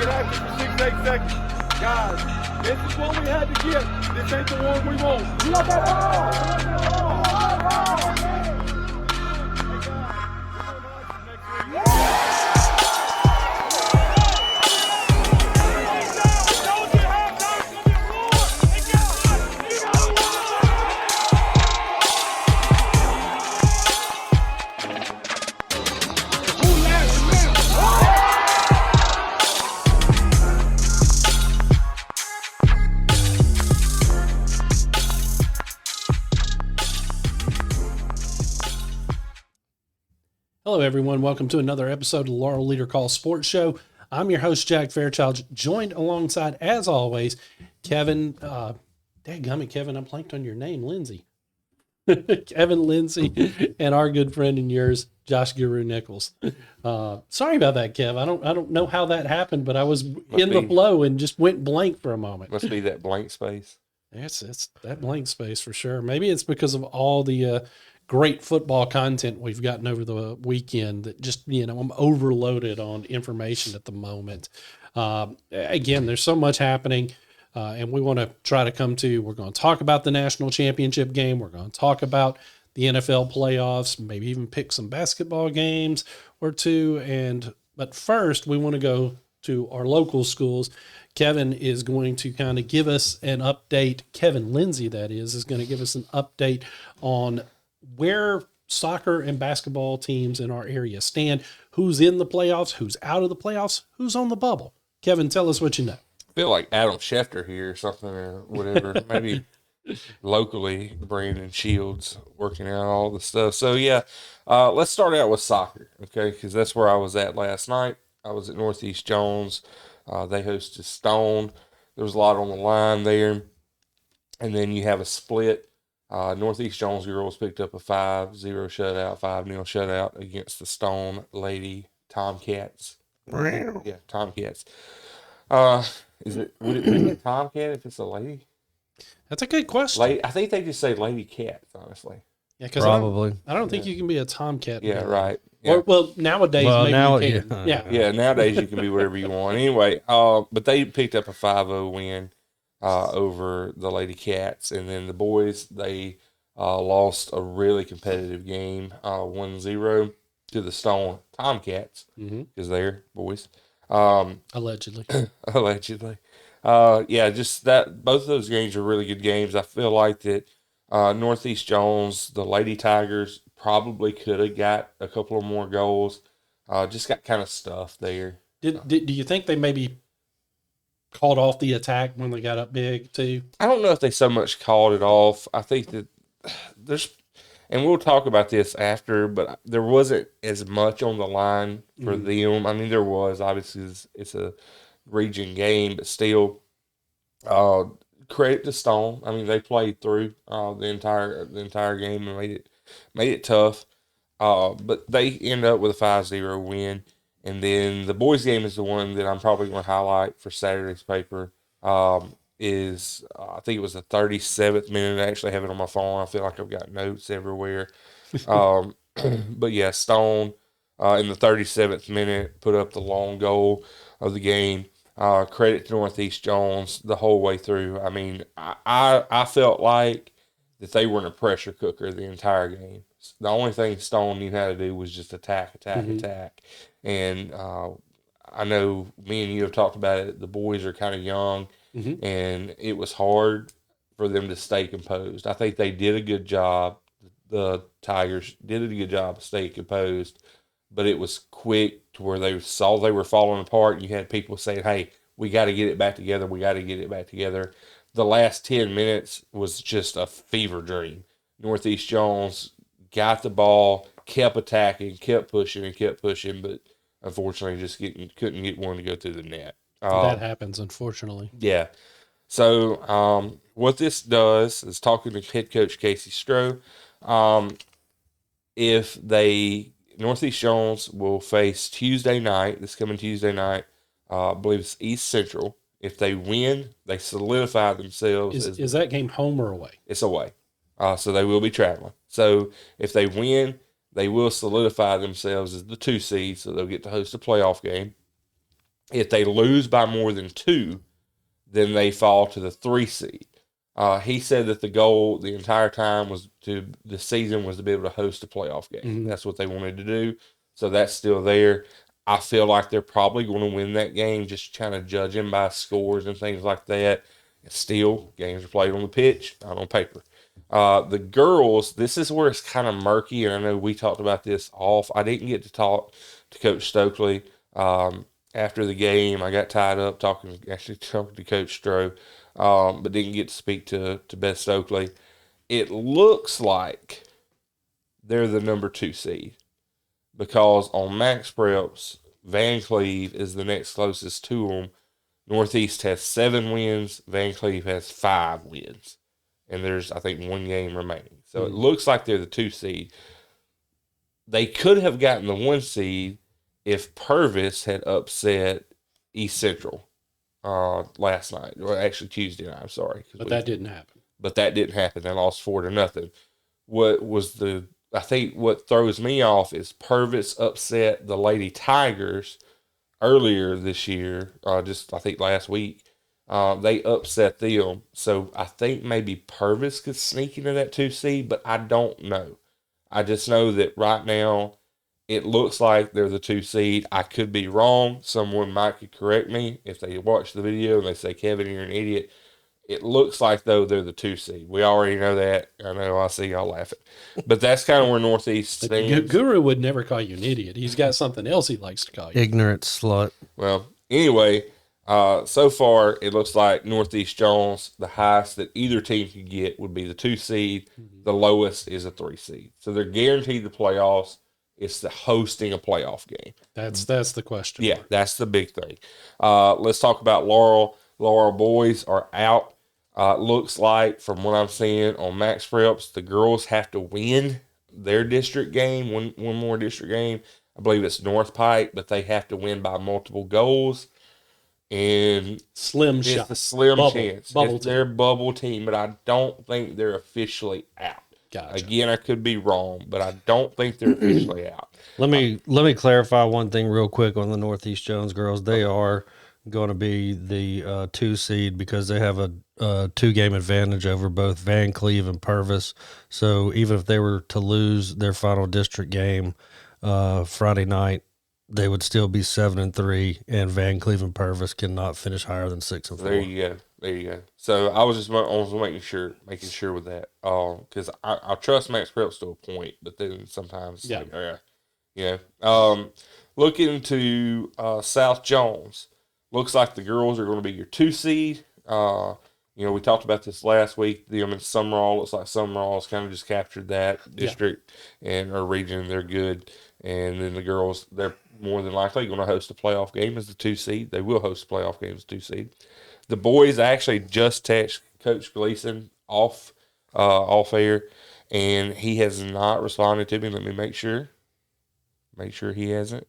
it active for 6-8 seconds. Guys, this is what we had to get. This ain't the one we want. You want that ball? Hello, everyone. Welcome to another episode of the Laurel Leader Call Sports Show. I'm your host, Jack Fairchilds, joined alongside, as always, Kevin. Dadgummit, Kevin, I blanked on your name, Lindsey. Kevan Lindsey, and our good friend and yours, Josh Guru Nichols. Sorry about that, Kev. I don't know how that happened, but I was the flow and just went blank for a moment. Must be that blank space. It's that blank space for sure. Maybe it's because of all the great football content we've gotten over the weekend that just, I'm overloaded on information at the moment. Again, there's so much happening, and we want to try to we're going to talk about the national championship game. We're going to talk about the NFL playoffs, maybe even pick some basketball games or two. But first, we want to go to our local schools. Kevin is going to kind of give us an update. Kevan Lindsey, that is going to give us an update on where soccer and basketball teams in our area stand, who's in the playoffs, who's out of the playoffs, who's on the bubble. Kevin, tell us what you know. I feel like Adam Schefter here or something or whatever. Maybe locally, Brandon Shields working out all the stuff. So, let's start out with soccer, okay, because that's where I was at last night. I was at Northeast Jones. They hosted Stone. There was a lot on the line there. And then you have a split. Northeast Jones girls picked up a 5-0 shutout, 5-0 shutout against the Stone Lady Tomcats. Yeah, Tomcats. Would it be a Tomcat if it's a lady? That's a good question. I think they just say Lady Cats, honestly. Yeah, because I don't think you can be a Tomcat. Yeah, right. Yeah. Well, nowadays, maybe you can. Yeah, nowadays you can be whatever you want. Anyway, but they picked up a 5-0 win over the Lady Cats. And then the boys, they lost a really competitive game, 1-0 to the Stone Tomcats, because they're boys. Allegedly. Allegedly. Just that both of those games are really good games. I feel like that Northeast Jones, the Lady Tigers, probably could have got a couple of more goals. Just got kind of stuffed there. Do you think they maybe called off the attack when they got up big too? I don't know if they so much called it off. I think that and we'll talk about this after, but there wasn't as much on the line for them. I mean, there was, obviously it's a region game, but still, credit to Stone. I mean, they played through the entire game and made it tough. But they end up with a 5-0 win. And then the boys' game is the one that I'm probably going to highlight for Saturday's paper. I think it was the 37th minute. I actually have it on my phone. I feel like I've got notes everywhere. But yeah, Stone in the 37th minute put up the long goal of the game. Credit to Northeast Jones the whole way through. I mean, I felt like that they were in a pressure cooker the entire game. The only thing Stone knew how to do was just attack. And I know me and you have talked about it. The boys are kind of young, and it was hard for them to stay composed. I think they did a good job. The Tigers did a good job of staying composed, but it was quick to where they saw they were falling apart, and you had people saying, hey, we got to get it back together. The last 10 minutes was just a fever dream. Northeast Jones got the ball, kept attacking, kept pushing, but unfortunately just couldn't get one to go through the net. That happens, unfortunately. Yeah. So what this does is, talking to head coach Casey Stroh, Northeast Jones will face this coming Tuesday night, I believe it's East Central. If they win, they solidify themselves. Is that game home or away? It's away. So they will be traveling. So if they win, they will solidify themselves as the 2 seed, so they'll get to host a playoff game. If they lose by more than 2, then they fall to the 3 seed. He said that the goal the entire time the season was to be able to host a playoff game. Mm-hmm. That's what they wanted to do. So that's still there. I feel like they're probably going to win that game, just kind of judging by scores and things like that. Still, games are played on the pitch, not on paper. The girls, this is where it's kind of murky, and I know we talked about this off. I didn't get to talk to Coach Stokely after the game. I got tied up talking to Coach Stroh, but didn't get to speak to Beth Stokely. It looks like they're the number 2 seed because on Max Preps, Van Cleve is the next closest to them. Northeast has 7 wins. Van Cleve has 5 wins. And there's, I think, 1 game remaining. So it looks like they're the 2 seed. They could have gotten the 1 seed if Purvis had upset East Central last night. Or actually Tuesday night, I'm sorry. But that didn't happen. But that didn't happen. They lost 4-0. I think what throws me off is Purvis upset the Lady Tigers earlier this year, I think last week. They upset them. So I think maybe Purvis could sneak into that 2 seed, but I don't know. I just know that right now it looks like they're the 2 seed. I could be wrong. Someone might could correct me if they watch the video and they say, Kevin, you're an idiot. It looks like, though, they're the 2 seed. We already know that. I know I see y'all laughing. But that's kind of where Northeast stands. Guru would never call you an idiot. He's got something else he likes to call you. Ignorant slut. Well, anyway, so far it looks like Northeast Jones, the highest that either team could get would be the 2 seed. The lowest is a 3 seed. So they're guaranteed the playoffs. It's the hosting a playoff game. That's the question. Yeah, that's the big thing. Let's talk about Laurel. Laurel boys are out. Looks like, from what I'm seeing on Max Preps, the girls have to win their district game, one more district game. I believe it's North Pike, but they have to win by multiple goals. And Slim it's shot. a slim Bubble. chance. Bubble It's their bubble team, but I don't think they're officially out. Gotcha. Again, I could be wrong, but I don't think they're officially out. Let me clarify one thing real quick on the Northeast Jones girls. They are going to be the 2 seed because they have a 2-game advantage over both Van Cleve and Purvis. So even if they were to lose their final district game Friday night, they would still be 7-3, and Van Cleve and Purvis cannot finish higher than 6-4. There you go. So I was making sure with that, because I trust Max Preps to a point, but then sometimes looking to South Jones, looks like the girls are going to be your 2 seed. We talked about this last week. Them in Summerall, looks like Summerall's kind of just captured that district or region. They're good, and then the girls, they're more than likely going to host a playoff game as the 2 seed. They will host a playoff game as a 2 seed. The boys, I actually just texted Coach Gleason off air, and he has not responded to me. Let me make sure. Make sure he hasn't.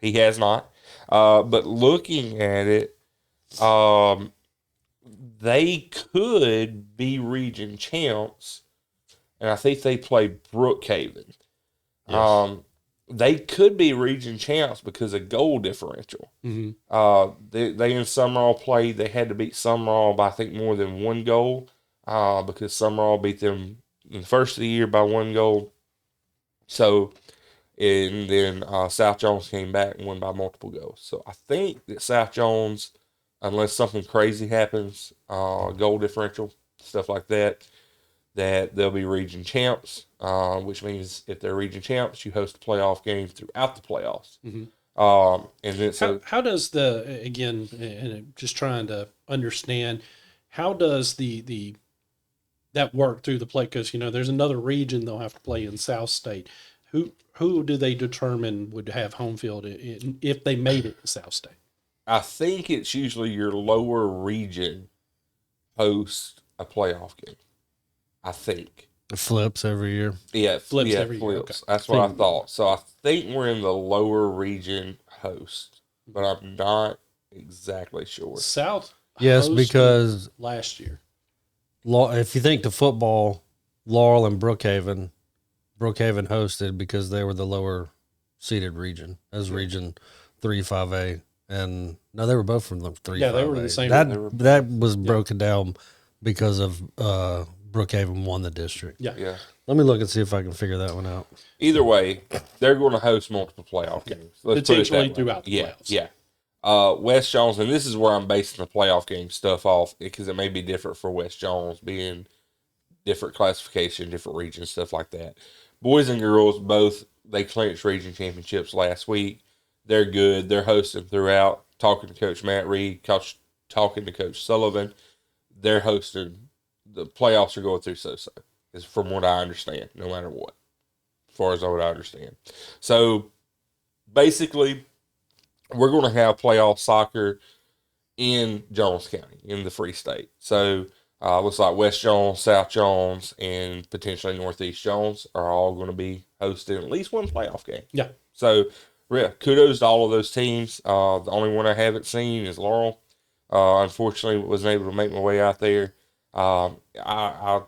He has not. But looking at it, they could be region champs, and I think they play Brookhaven. Yes. They could be region champs because of goal differential. Mm-hmm. They in Summerall played. They had to beat Summerall by, I think, more than 1 goal because Summerall beat them in the first of the year by 1 goal. So, and then South Jones came back and won by multiple goals. So I think that South Jones, unless something crazy happens, goal differential, stuff like that, that they'll be region champs, which means if they're region champs, you host a playoff game throughout the playoffs. Mm-hmm. And then how does and just trying to understand, how does that work through the play? Because there's another region they'll have to play in South State. Who do they determine would have home field if they made it to South State? I think it's usually your lower region hosts a playoff game. I think. It flips every year. Yeah, it flips. Every year. Okay. That's what I thought. So I think we're in the lower region host, but I'm not exactly sure. South. Yes, hosted because last year. If you think to football, Laurel and Brookhaven hosted because they were the lower seeded region as Region 3, 5A, and no, they were both from the 3. Yeah, they were the same. That was broken down because of Brookhaven won the district. Yeah. Let me look and see if I can figure that one out. Either way, they're going to host multiple playoff games. Let's put it that Potentially way. throughout the playoffs. Yeah. West Jones, and this is where I'm basing the playoff game stuff off because it may be different for West Jones being different classification, different regions, stuff like that. Boys and girls, both, they clinched region championships last week. They're good. They're hosting throughout. Talking to Coach Matt Reed, talking to Coach Sullivan, they're hosting. The playoffs are going through so-so, is from what I understand, no matter what, as far as what I understand. So, basically, we're going to have playoff soccer in Jones County, in the Free State. So, looks like West Jones, South Jones, and potentially Northeast Jones are all going to be hosting at least one playoff game. Yeah. So, yeah, kudos to all of those teams. The only one I haven't seen is Laurel. Unfortunately, wasn't able to make my way out there. I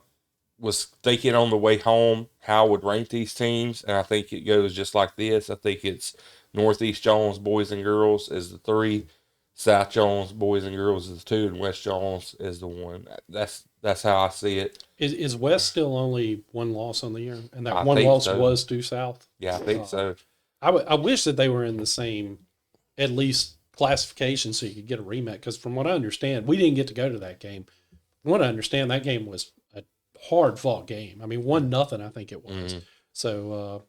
was thinking on the way home how I would rank these teams, and I think it goes just like this. I think it's Northeast Jones boys and girls is the 3, South Jones boys and girls is the 2, and West Jones is the 1. That's how I see it. Is West still only one loss on the year, and that I one think loss so. was to South? Yeah, I think so. I wish that they were in the same, at least classification, so you could get a rematch. Because from what I understand, we didn't get to go to that game. From what I understand, that game was a hard fought game. I mean, 1-0, I think it was. So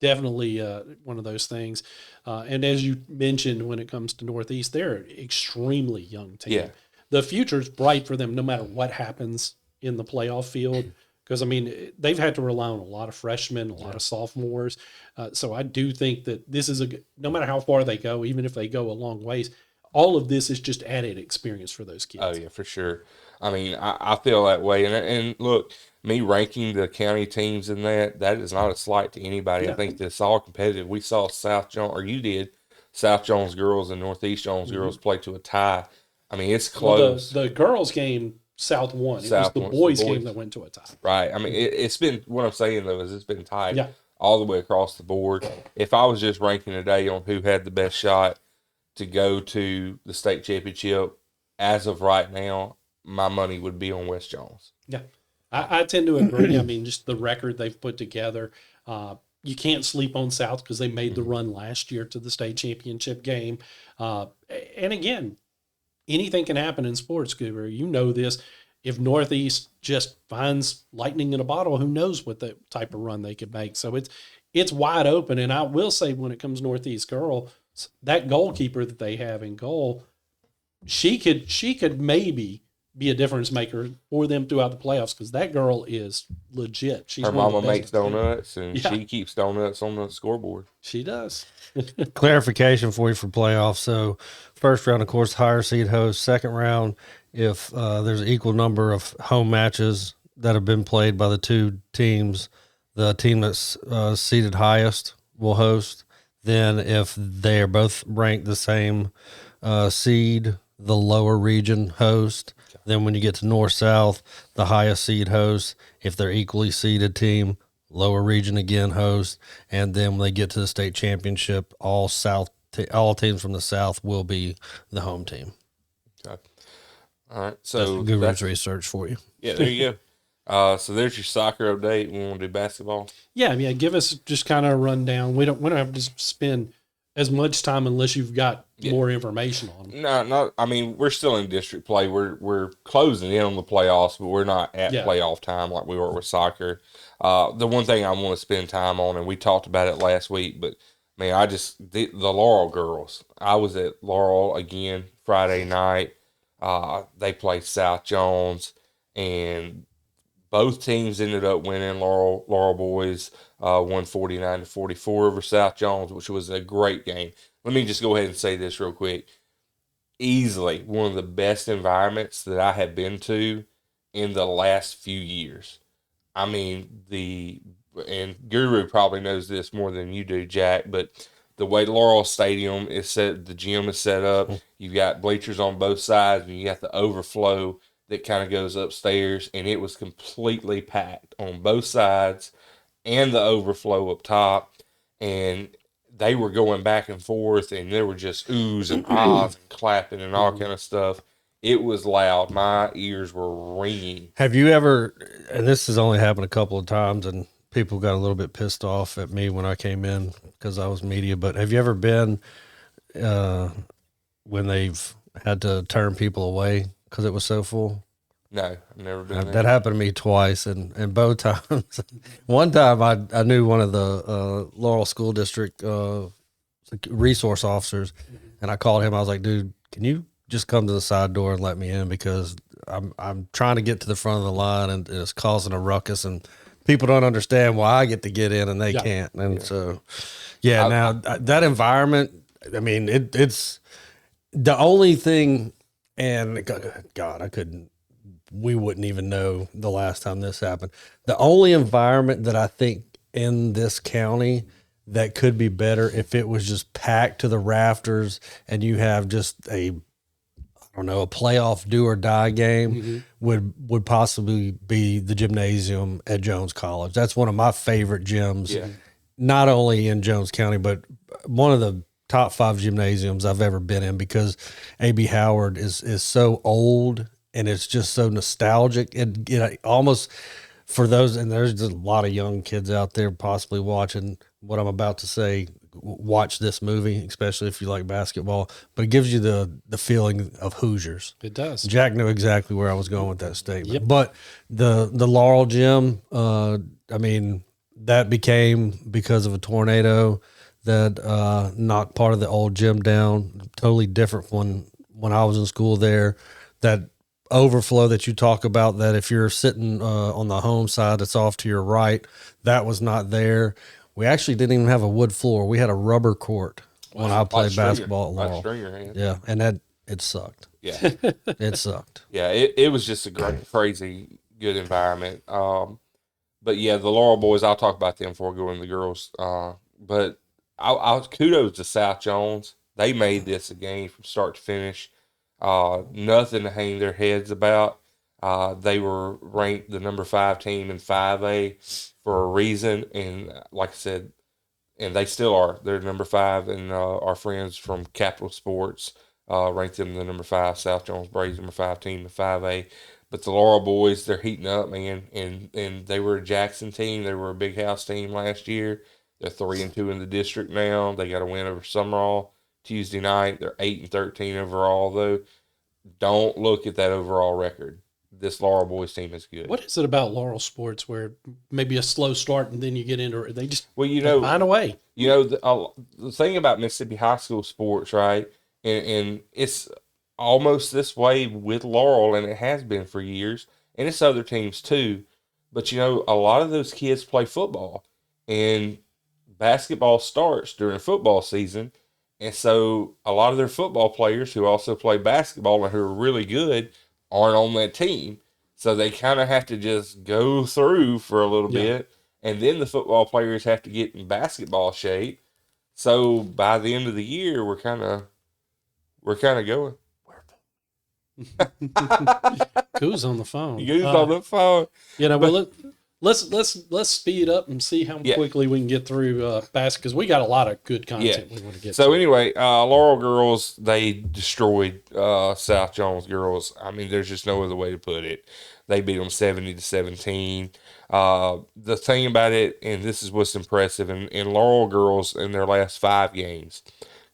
definitely one of those things. And as you mentioned, when it comes to Northeast, they're an extremely young team. Yeah. The future's bright for them, no matter what happens in the playoff field. Because, I mean, they've had to rely on a lot of freshmen, a lot of sophomores. So I do think that this is no matter how far they go, even if they go a long ways, all of this is just added experience for those kids. Oh, yeah, for sure. I mean, I feel that way. And look, me ranking the county teams in that is not a slight to anybody. No. I think it's all competitive. We saw South Jones girls and Northeast Jones girls play to a tie. I mean, it's close. Well, the girls' game, South won. It South was won. the boys' The boys. game that went to a tie. Right. I mean, it's been, what I'm saying, though, is it's been tight Yeah. all the way across the board. If I was just ranking today on who had the best shot to go to the state championship, as of right now, my money would be on West Jones. Yeah. I tend to agree. I mean, just the record they've put together. You can't sleep on South because they made the run last year to the state championship game. And again, anything can happen in sports, Goober. You know this. If Northeast just finds lightning in a bottle, who knows what the type of run they could make. So it's wide open. And I will say, when it comes Northeast girl, that goalkeeper that they have in goal, she could maybe be a difference maker for them throughout the playoffs, because that girl is legit. She's Her one of the mama best makes in the team. donuts, and Yeah. she keeps donuts on the scoreboard. She does. Clarification for you for playoffs. So, first round, of course, higher seed host. Second round, if there's an equal number of home matches that have been played by the two teams, the team that's seeded highest will host. Then, if they are both ranked the same seed, the lower region host. Then when you get to north-south, the highest seed host. If they're equally seeded team, lower region again host. And then when they get to the state championship, all teams from the south will be the home team. Okay. All right. So That's Guru's research for you. Yeah, there you go. So there's your soccer update. We want to do basketball. Yeah, give us just kind of a rundown. We don't have to spend as much time unless you've got more information on them. No. I mean, we're still in district play. We're closing in on the playoffs, but we're not at playoff time like we were with soccer. The one thing I want to spend time on, and we talked about it last week, but man, the Laurel girls. I was at Laurel again Friday night. They played South Jones, and both teams ended up winning. Laurel boys won 49-44 over South Jones, which was a great game. Let me just go ahead and say this real quick. Easily one of the best environments that I have been to in the last few years. I mean, and Guru probably knows this more than you do, Jack, but the way Laurel Stadium is set, the gym is set up, you've got bleachers on both sides, and you got the overflow that kind of goes upstairs, and it was completely packed on both sides and the overflow up top. And they were going back and forth, and there were just oohs and ahs and clapping and all kind of stuff. It was loud. My ears were ringing. Have you ever, and this has only happened a couple of times, and people got a little bit pissed off at me when I came in because I was media, but have you ever been when they've had to turn people away because it was so full? No, I've never been there. That happened to me twice, and both times. One time I knew one of the Laurel School District resource officers, and I called him. I was like, dude, can you just come to the side door and let me in, because I'm trying to get to the front of the line, and it's causing a ruckus, and people don't understand why I get to get in and they can't. And so, now that environment, I mean, it's the only thing, and God, we wouldn't even know the last time this happened. The only environment that I think in this county that could be better, if it was just packed to the rafters and you have just a playoff do or die game, would possibly be the gymnasium at Jones College. That's one of my favorite gyms, not only in Jones County, but one of the top 5 gymnasiums I've ever been in, because A.B. Howard is so old and it's just so nostalgic. And almost for those, and there's just a lot of young kids out there possibly watching what I'm about to say, watch this movie, especially if you like basketball, but it gives you the feeling of Hoosiers. It does. Jack knew exactly where I was going with that statement. But the Laurel gym, I mean, that became because of a tornado that knocked part of the old gym down. Totally different when I was in school there. That overflow that you talk about, that if you're sitting on the home side, it's off to your right, that was not there. We actually didn't even have a wood floor. We had a rubber court when I played basketball at Laurel. Yeah, and it sucked. Yeah. It sucked. Yeah, it was just a great, crazy, good environment. But yeah, the Laurel boys, I'll talk about them before going to the girls. But I kudos to South Jones. They made this a game from start to finish. Nothing to hang their heads about. They were ranked the number 5 team in 5A for a reason, and like I said, and they still are. They're number 5, and our friends from Capital Sports ranked them the number 5. South Jones Braves number 5 team in 5A. But the Laurel boys, they're heating up, man, and they were a Jackson team. They were a big house team last year. They're 3-2 in the district now. They got a win over Summerall Tuesday night. They're 8-13 overall, though. Don't look at that overall record. This Laurel boys team is good. What is it about Laurel sports where maybe a slow start and then you get into it? They just they find a way. The thing about Mississippi high school sports, right? And it's almost this way with Laurel, and it has been for years, and it's other teams too. But a lot of those kids play football, and basketball starts during football season. And so a lot of their football players who also play basketball and who are really good aren't on that team. So they kind of have to just go through for a little bit. And then the football players have to get in basketball shape. So by the end of the year, we're kind of going. Who's on the phone? Who's on the phone? Let's speed up and see how quickly we can get through basket, because we got a lot of good content we want to get to. So anyway, Laurel girls, they destroyed South Jones girls. I mean, there's just no other way to put it. They beat them 70-17. The thing about it, and this is what's impressive, in Laurel girls in their last 5 games,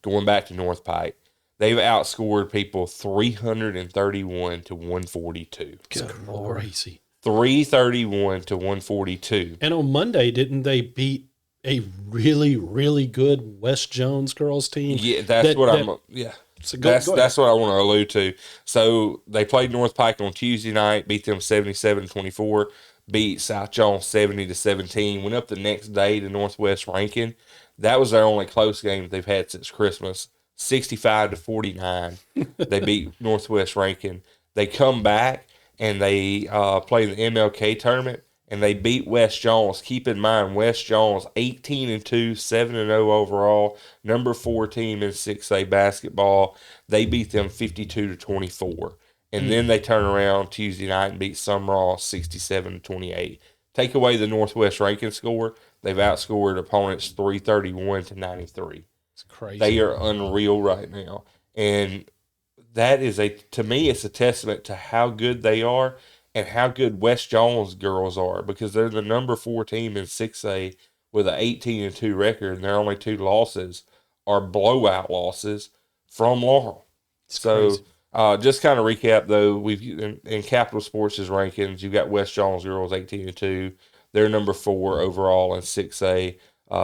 going back to North Pike, they've outscored people 331 to 142. Crazy. 331 to 142. And on Monday, didn't they beat a really, really good West Jones girls team? Yeah, that's what I want to allude to. So they played North Pike on Tuesday night, beat them 77-24, beat South Jones 70-17, went up the next day to Northwest Rankin. That was their only close game they've had since Christmas. 65-49. They beat Northwest Rankin. They come back and they play the MLK tournament, and they beat West Jones. Keep in mind, West Jones 18-2, 7-0 overall, number 4 team in 6A basketball. They beat them 52-24, and then they turn around Tuesday night and beat Summerall 67-28. take away the Northwest ranking score, they've outscored opponents 331 to 93. It's crazy. They are unreal right now. And that is to me, it's a testament to how good they are and how good West Jones girls are, because they're the number 4 team in 6A with an 18-2 record, and their only 2 losses are blowout losses from Laurel. So, just kind of recap though, we've in Capital Sports' rankings, you've got West Jones girls 18-2. They're number 4 overall in 6A.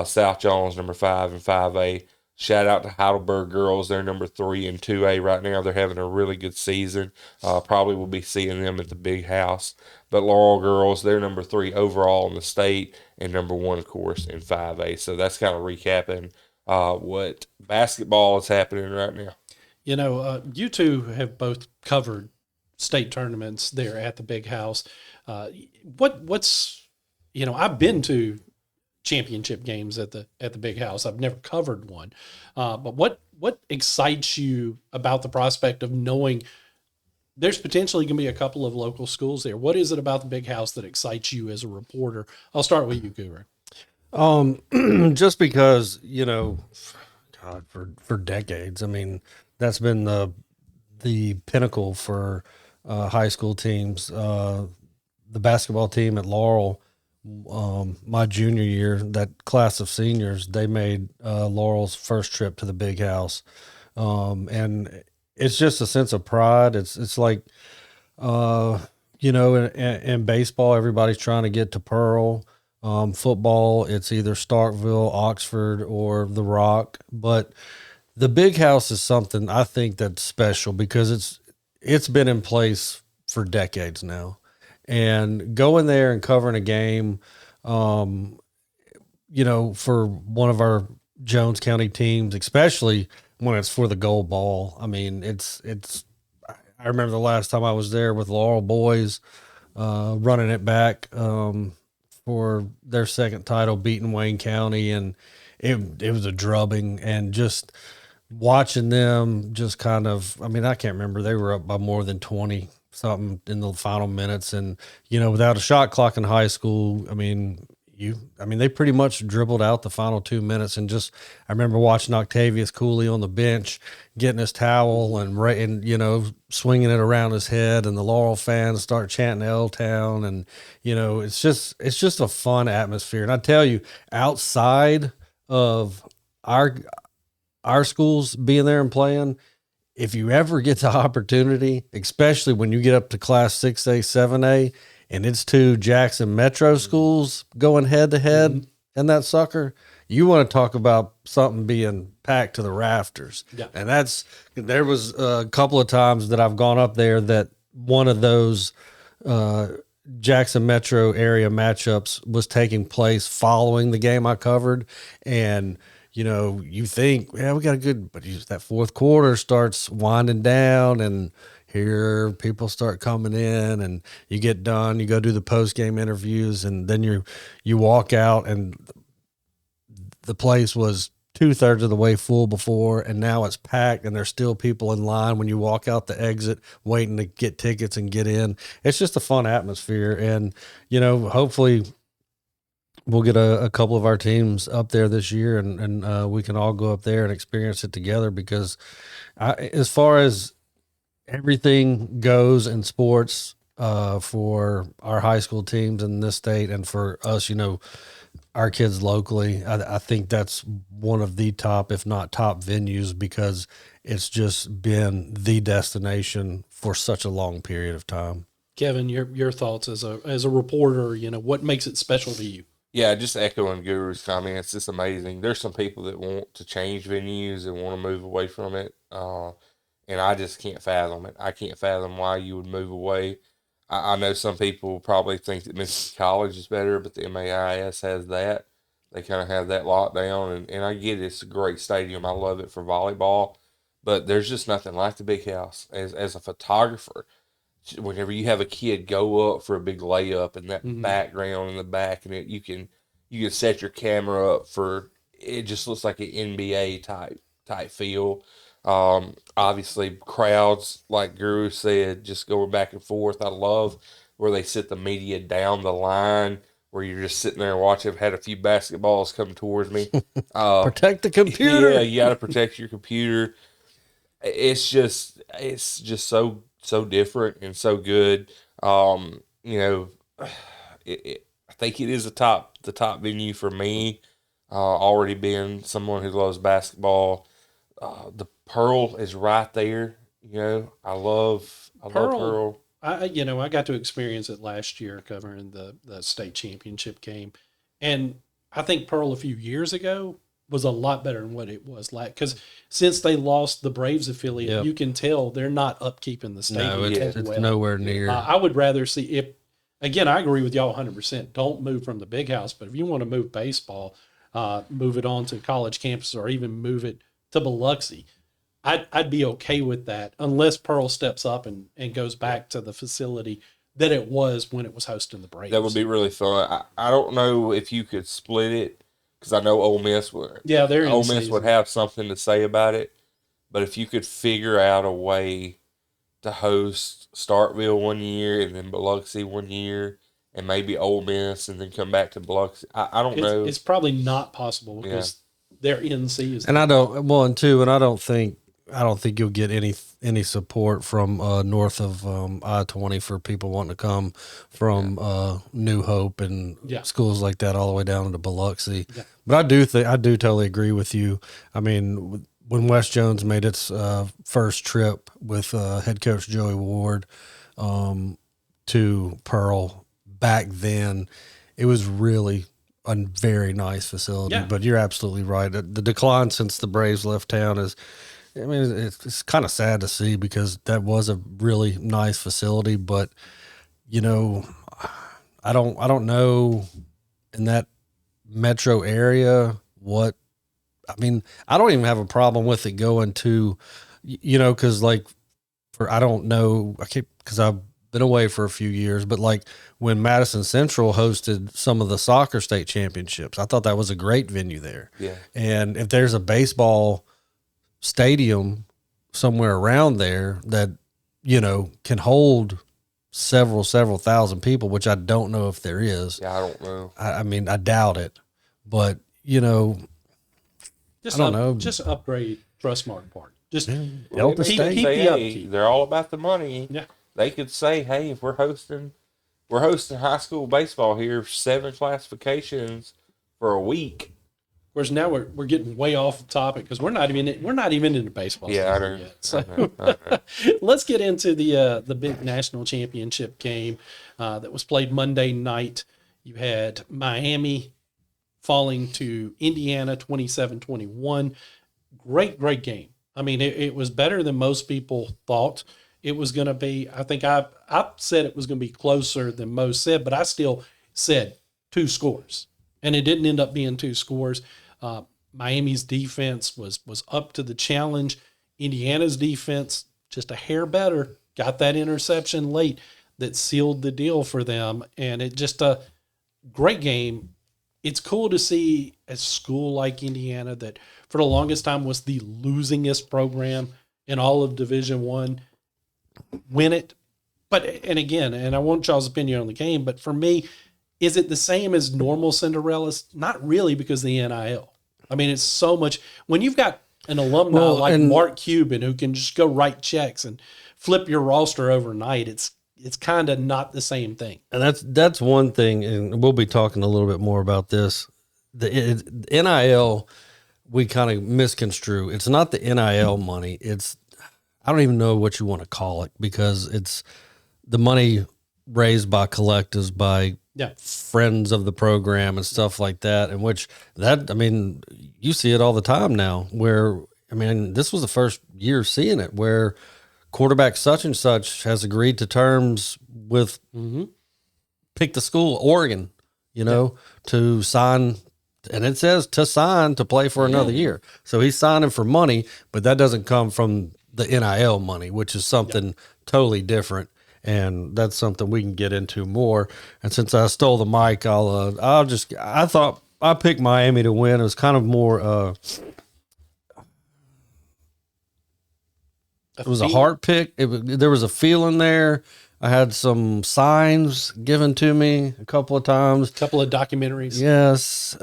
South Jones number 5 in 5A. Shout out to Heidelberg girls. They're number 3 in 2A right now. They're having a really good season. Probably will be seeing them at the big house. But Laurel girls, they're number 3 overall in the state and number 1, of course, in 5A. So that's kind of recapping what basketball is happening right now. You know, you two have both covered state tournaments there at the big house. What's, you know, I've been to championship games at the big house. I've never covered one. But what excites you about the prospect of knowing there's potentially going to be a couple of local schools there? What is it about the big house that excites you as a reporter? I'll start with you, Guru. Just because, you know, God, for decades, I mean, that's been the pinnacle for high school teams. The basketball team at Laurel, my junior year, that class of seniors, they made Laurel's first trip to the big house. And it's just a sense of pride. It's like, you know, in baseball, everybody's trying to get to Pearl. Football, it's either Starkville, Oxford, or the Rock. But the big house is something I think that's special because it's been in place for decades now. And going there and covering a game, you know, for one of our Jones County teams, especially when it's for the gold ball. I mean, I remember the last time I was there with Laurel boys, running it back, for their second title, beating Wayne County. And it was a drubbing, and just watching them just kind of, I mean, I can't remember. They were up by more than 20 something in the final minutes. And, you know, without a shot clock in high school, I mean, they pretty much dribbled out the final 2 minutes. And just, I remember watching Octavius Cooley on the bench, getting his towel and, you know, swinging it around his head, and the Laurel fans start chanting L-Town. And, you know, it's just a fun atmosphere. And I tell you, outside of our schools being there and playing, if you ever get the opportunity, especially when you get up to Class 6A, 7A, and it's 2 Jackson Metro schools going head to head in that sucker, you want to talk about something being packed to the rafters. Yeah. And there was a couple of times that I've gone up there that one of those Jackson Metro area matchups was taking place following the game I covered. And you know, you think, yeah, we got a good, but that fourth quarter starts winding down, and here people start coming in, and you get done, you go do the post-game interviews, and then you walk out, and the place was 2/3 of the way full before, and now it's packed, and there's still people in line when you walk out the exit waiting to get tickets and get in. It's just a fun atmosphere, and, you know, hopefully we'll get a couple of our teams up there this year, and we can all go up there and experience it together, because as far as everything goes in sports, for our high school teams in this state and for us, you know, our kids locally, I think that's one of the top, if not top venues, because it's just been the destination for such a long period of time. Kevin, your thoughts as a reporter, you know, what makes it special to you? Yeah, just echoing Guru's comments, it's amazing. There's some people that want to change venues and want to move away from it, and I just can't fathom it. I can't fathom why you would move away. I know some people probably think that Mississippi College is better, but the MAIS has that. They kind of have that locked down, and I get it. It's a great stadium. I love it for volleyball, but there's just nothing like the Big House. As a photographer, whenever you have a kid go up for a big layup and that background in the back, and you can set your camera up for, it just looks like an NBA type feel. Obviously crowds, like Guru said, just going back and forth. I love where they sit the media down the line where you're just sitting there and watching. I've had a few basketballs come towards me. Protect the computer. Yeah, you got to protect your computer. It's just so different and so good. You know, I think it is the top venue for me. Already being someone who loves basketball, the Pearl is right there. You know, I love Pearl. I got to experience it last year covering the state championship game, and I think Pearl a few years ago was a lot better than what it was like, because since they lost the Braves affiliate, Yep. you can tell they're not upkeeping the stadium. No, it's nowhere near. I would rather see if. Again, I agree with y'all 100%. Don't move from the big house, but if you want to move baseball, move it on to college campus or even move it to Biloxi, I'd be okay with that, unless Pearl steps up and goes back to the facility that it was when it was hosting the Braves. That would be really fun. I don't know if you could split it, because I know Ole Miss would. Yeah, they're Ole Miss would have something to say about it, but if you could figure out a way to host Starkville one year and then Biloxi one year, and maybe Ole Miss and then come back to Biloxi, I don't know. It's probably not possible because they're in season. And I don't think you'll get any support from north of I-20 for people wanting to come from New Hope and schools like that all the way down to Biloxi. Yeah. But I do totally agree with you. I mean, when West Jones made its first trip with head coach Joey Ward to Pearl back then, it was really a very nice facility. Yeah. But you're absolutely right. The decline since the Braves left town is, I mean, it's kind of sad to see, because that was a really nice facility. But, you know, I don't know in that metro area what, I mean, I don't even have a problem with it going to, you know, because I don't know, because I've been away for a few years, but like when Madison Central hosted some of the soccer state championships, I thought that was a great venue there. Yeah. And if there's a baseball stadium somewhere around there that, you know, can hold several thousand people, which I don't know if there is. Yeah, I don't know. I mean, I doubt it, but you know, I don't know. Just upgrade Trustmark Park. Just Delta keep State. the upkeep. They're all about the money. Yeah. They could say, hey, if we're hosting high school baseball here, 7 classifications for a week. Whereas now we're getting way off topic, because we're not even into baseball. Yeah, I know. Yet. So let's get into the big national championship game that was played Monday night. You had Miami falling to Indiana 27-21. Great game. I mean, it was better than most people thought it was going to be. I think I said it was going to be closer than most said, but I still said 2 scores, and it didn't end up being 2 scores. Miami's defense was up to the challenge. Indiana's defense just a hair better, got that interception late that sealed the deal for them, and it just a great game. It's cool to see a school like Indiana, that for the longest time was the losingest program in all of Division I, win it. And I want y'all's opinion on the game, but for me, is it the same as normal Cinderellas? Not really, because of the NIL. I mean, it's so much. When you've got an alumni like Mark Cuban who can just go write checks and flip your roster overnight, it's kind of not the same thing. And that's one thing, and we'll be talking a little bit more about this. The NIL, we kind of misconstrue. It's not the NIL money. It's, I don't even know what you want to call it, because it's the money raised by collectives, by friends of the program and stuff like that. And I mean, you see it all the time now, where, I mean, this was the first year seeing it, where quarterback such and such has agreed to terms with pick the school, Oregon, you know, to sign, and it says to sign to play for another year. So he's signing for money, but that doesn't come from the NIL money, which is something totally different. And that's something we can get into more. And since I stole the mic, I thought I picked Miami to win. It was kind of more, it was a heart pick. There was a feeling there. I had some signs given to me a couple of times. A couple of documentaries. Yes.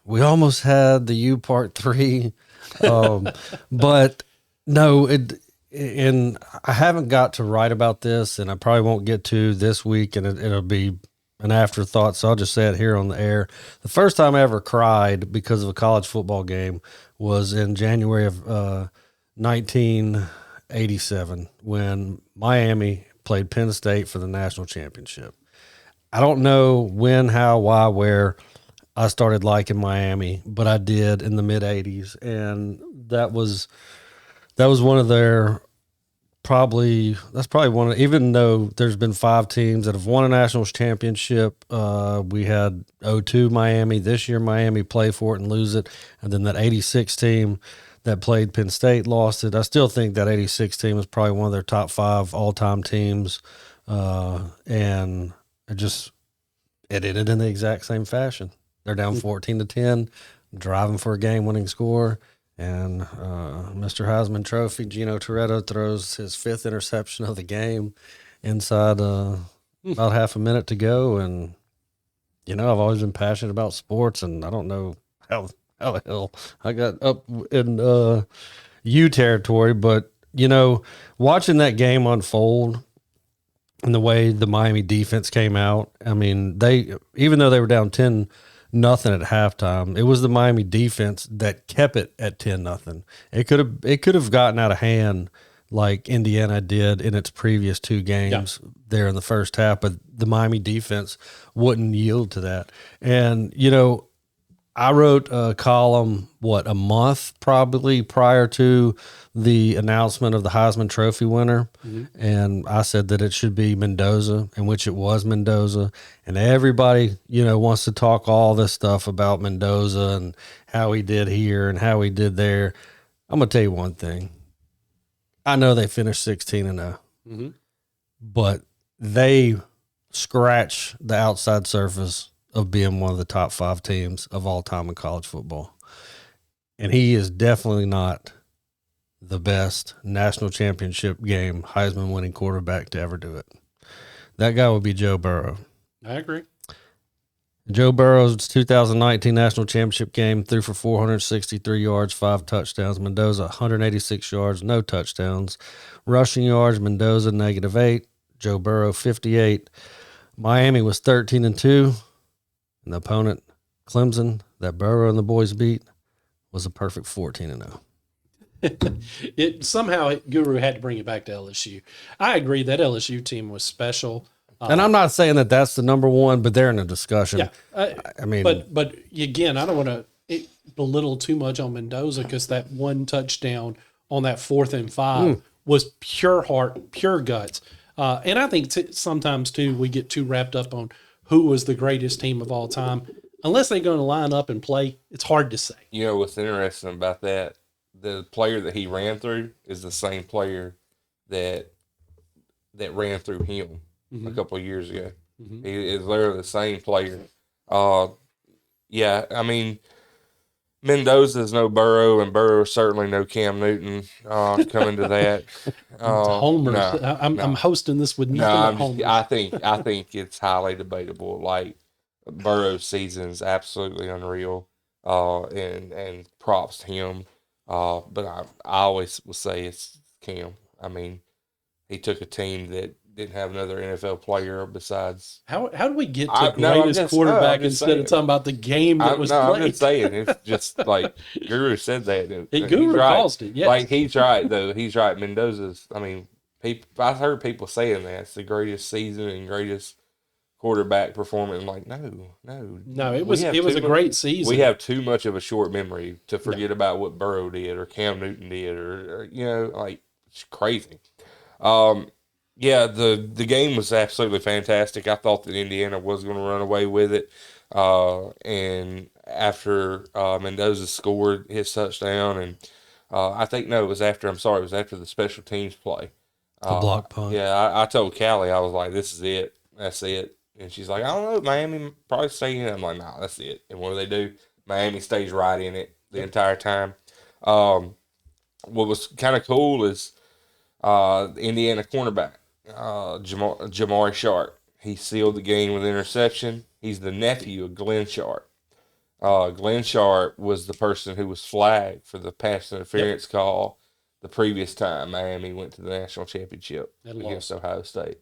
We almost had the U Part 3. But no, and I haven't got to write about this, and I probably won't get to this week, and it'll be an afterthought. So I'll just say it here on the air. The first time I ever cried because of a college football game was in January of 1987 when Miami played Penn State for the national championship. I don't know when, how, why, where I started liking Miami, but I did in the mid '80s, and that was one of their that's probably one of, even though there's been 5 teams that have won a national championship. We had '02 Miami, this year Miami play for it and lose it, and then that '86 team that played Penn State lost it. I still think that '86 team is probably one of their top 5 all time teams, and it ended in the exact same fashion. They're down 14-10, driving for a game-winning score, and Mr. Heisman Trophy, Gino Toretto throws his 5th interception of the game inside about half a minute to go. And I've always been passionate about sports, and I don't know how the hell I got up in U territory, but watching that game unfold and the way the Miami defense came out, I mean, even though they were down 10-0 at halftime, it was the Miami defense that kept it at 10-0. It could have gotten out of hand like Indiana did in its previous 2 games there in the first half, but the Miami defense wouldn't yield to that. And I wrote a column, a month probably prior to the announcement of the Heisman Trophy winner. Mm-hmm. And I said that it should be Mendoza, in which it was Mendoza. And everybody, wants to talk all this stuff about Mendoza and how he did here and how he did there. I'm going to tell you one thing. I know they finished 16-0, but they scratch the outside surface of being one of the top 5 teams of all time in college football. And he is definitely not the best national championship game Heisman winning quarterback to ever do it. That guy would be Joe Burrow. I agree. Joe Burrow's 2019 national championship game threw for 463 yards, 5 touchdowns. Mendoza, 186 yards, no touchdowns. Rushing yards, Mendoza, -8. Joe Burrow, 58. Miami was 13-2. And the opponent, Clemson, that Burrow and the boys beat, was a perfect 14-0. Guru had to bring it back to LSU. I agree that LSU team was special. And I'm not saying that that's the number one, but they're in a discussion. Yeah, I mean, but again, I don't want to belittle too much on Mendoza because that one touchdown on that 4th and 5 was pure heart, pure guts. And I think sometimes too we get too wrapped up on who was the greatest team of all time. Unless they're going to line up and play, it's hard to say. What's interesting about that? The player that he ran through is the same player that ran through him a couple of years ago. Mm-hmm. He is literally the same player. I mean, Mendoza's no Burrow, and Burrow is certainly no Cam Newton coming to that. Homers. No, I'm hosting this with nothing but homers. I think it's highly debatable. Like, Burrow's season is absolutely unreal, and props to him. But I always will say it's Cam. I mean, he took a team that didn't have another NFL player besides. How do we get to greatest quarterback instead of talking about the game that was played? I'm just saying, it's just like Guru said that. Guru caused it, yes. Like, he's right, though. He's right. Mendoza's, I mean, I've heard people saying that it's the greatest season and greatest quarterback performance. I'm like, no. It was a great season. We have too much of a short memory to forget about what Burrow did or Cam Newton did or like, it's crazy. The game was absolutely fantastic. I thought that Indiana was going to run away with it. And after Mendoza scored his touchdown, and it was after the special teams play. The block punt. Yeah, I told Callie, I was like, this is it. That's it. And she's like, I don't know, Miami probably stay in it. I'm like, nah, that's it. And what do? Miami stays right in it the entire time. What was kind of cool is the Indiana cornerback. Jamari Sharp. He sealed the game with interception. He's the nephew of Glenn Sharp. Glenn Sharp was the person who was flagged for the pass interference call the previous time Miami went to the national championship against Ohio State.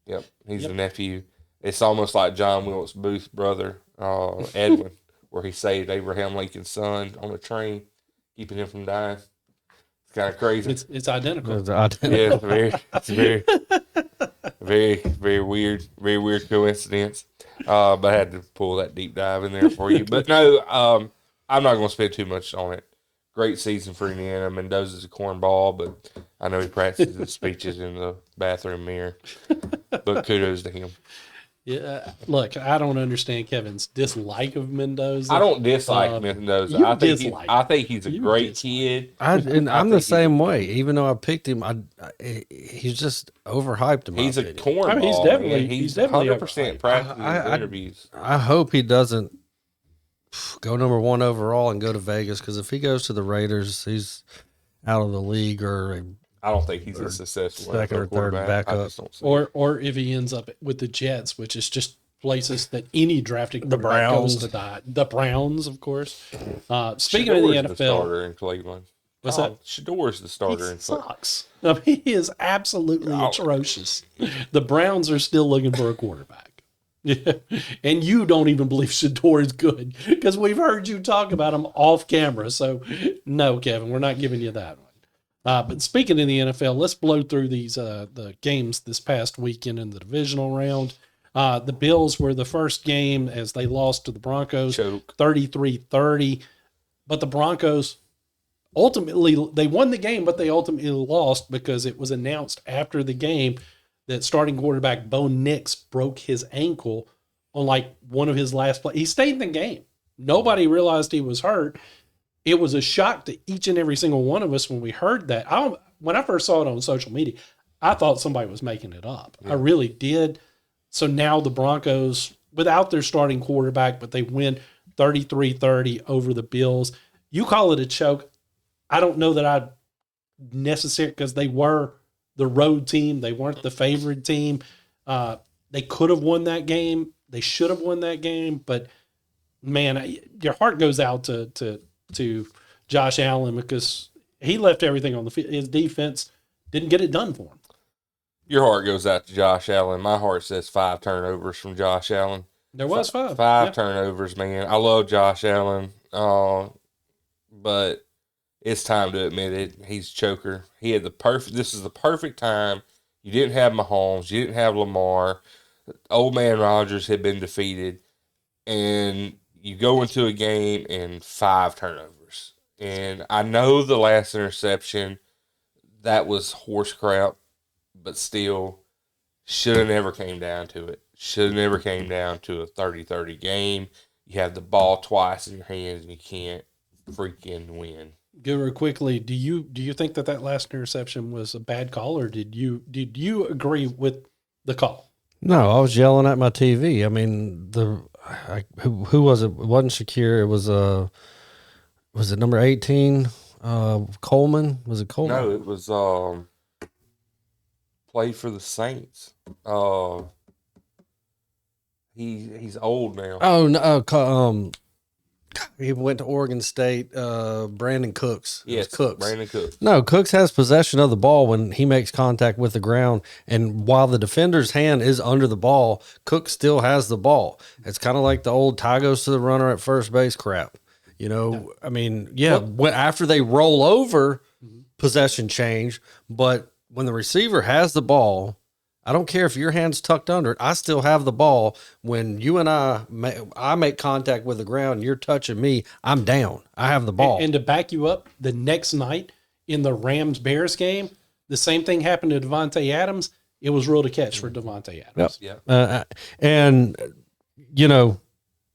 Yep, he's the nephew. It's almost like John Wilkes Booth's brother, Edwin, where he saved Abraham Lincoln's son on a train, keeping him from dying. It's kind of crazy. It's identical. Yeah, it's very weird coincidence. But I had to pull that deep dive in there for you. But no, I'm not going to spend too much on it. Great season for Indiana. Mendoza's a cornball, but I know he practices his speeches in the bathroom mirror. But kudos to him. Yeah, look, I don't understand Kevin's dislike of Mendoza. I don't dislike Mendoza. I think he's a great kid. I'm the same way. Even though I picked him, he's just overhyped. He's a cornball. I mean, he's definitely 100% practicing his interviews. I hope he doesn't go number 1 overall and go to Vegas, because if he goes to the Raiders, he's out of the league, or I don't think he's a successful second or third backup. Or if he ends up with the Jets, which is just places that any drafted quarterback goes to die. The Browns, of course. Speaking of the NFL, the starter in Cleveland. What's that? Shador's the starter in Cleveland. Sucks. I mean, he is absolutely atrocious. The Browns are still looking for a quarterback. Yeah. And you don't even believe Shador is good, because we've heard you talk about him off camera. So, no, Kevin, we're not giving you that one. But speaking of the NFL, let's blow through these the games this past weekend in the divisional round. The Bills were the first game as they lost to the Broncos, 33-30. But the Broncos ultimately, they won the game, but they ultimately lost because it was announced after the game that starting quarterback Bo Nix broke his ankle on like one of his last plays. He stayed in the game. Nobody realized he was hurt. It was a shock to each and every single one of us when we heard that. When I first saw it on social media, I thought somebody was making it up. Yeah. I really did. So now the Broncos, without their starting quarterback, but they win 33-30 over the Bills. You call it a choke. I don't know that I'd necessarily, because they were the road team. They weren't the favorite team. They could have won that game. They should have won that game. But, man, your heart goes out to Josh Allen, because he left everything on the field. His defense didn't get it done for him. Your heart goes out to Josh Allen. My heart says 5 turnovers from Josh Allen. There was 5. 5 turnovers, man. I love Josh Allen, but it's time to admit it. He's choker. He had this is the perfect time. You didn't have Mahomes. You didn't have Lamar. Old man Rodgers had been defeated. And you go into a game and 5 turnovers. And I know the last interception, that was horse crap, but still, should have never came down to it. Should have never came down to a 30-30 game. You have the ball twice in your hands and you can't freaking win. Guru, quickly, do you think that last interception was a bad call, or did you agree with the call? No, I was yelling at my TV. I mean, who was it? It wasn't Shakir. It was it number 18? Coleman? Was it Coleman? No, it was played for the Saints. He's old now. Oh no, he went to Oregon State. Brandon Cooks. Yes, Cooks. Brandon Cooks. No, Cooks has possession of the ball when he makes contact with the ground, and while the defender's hand is under the ball, Cooks still has the ball. It's kind of like the old tie goes to the runner at first base crap. You know, I mean, after they roll over, possession change, but when the receiver has the ball, I don't care if your hand's tucked under it. I still have the ball. When you and I make contact with the ground, you're touching me, I'm down. I have the ball. And to back you up, the next night in the Rams-Bears game, the same thing happened to Devontae Adams. It was ruled a catch for Devontae Adams. Yep. Yeah. And, you know,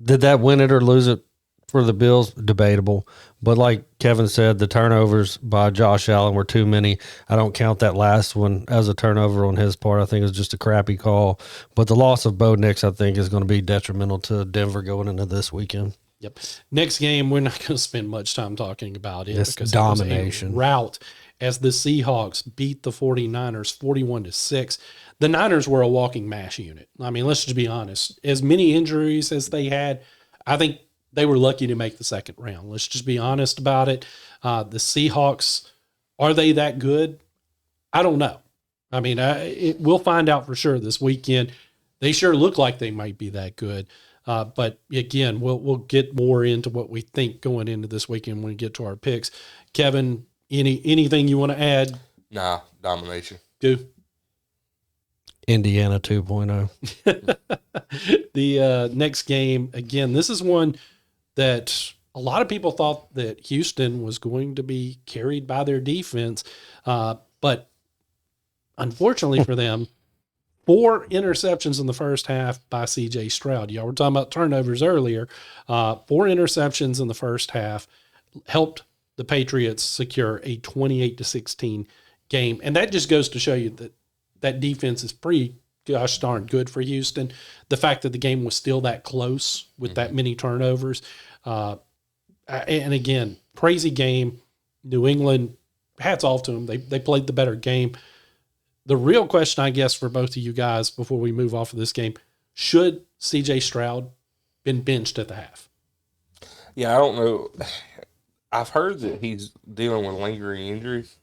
did that win it or lose it for the Bills? Debatable. But like Kevin said, the turnovers by Josh Allen were too many. I don't count that last one as a turnover on his part. I think it was just a crappy call. But the loss of Bo Nix, I think, is going to be detrimental to Denver going into this weekend. Yep. Next game, we're not going to spend much time talking about it. It's because domination. it was a rout. as the Seahawks beat the 49ers 41-6. The Niners were a walking mash unit. I mean, let's just be honest. As many injuries as they had, I think they were lucky to make the second round. Let's just be honest about it. The Seahawks, are they that good? I don't know. I mean, we'll find out for sure this weekend. They sure look like they might be that good. But again, we'll get more into what we think going into this weekend when we get to our picks. Kevin, anything you want to add? Nah, domination. Do Indiana 2.0. The next game, again, this is one that a lot of people thought that Houston was going to be carried by their defense. But unfortunately for them, 4 interceptions in the first half by C.J. Stroud. Y'all were talking about turnovers earlier. 4 interceptions in the first half helped the Patriots secure a 28-16 game. And that just goes to show you that defense is pretty gosh darn good for Houston. The fact that the game was still that close with that many turnovers. And again, crazy game. New England, hats off to them. They played the better game. The real question, I guess, for both of you guys before we move off of this game, should C.J. Stroud been benched at the half? Yeah, I don't know. I've heard that he's dealing with lingering injuries,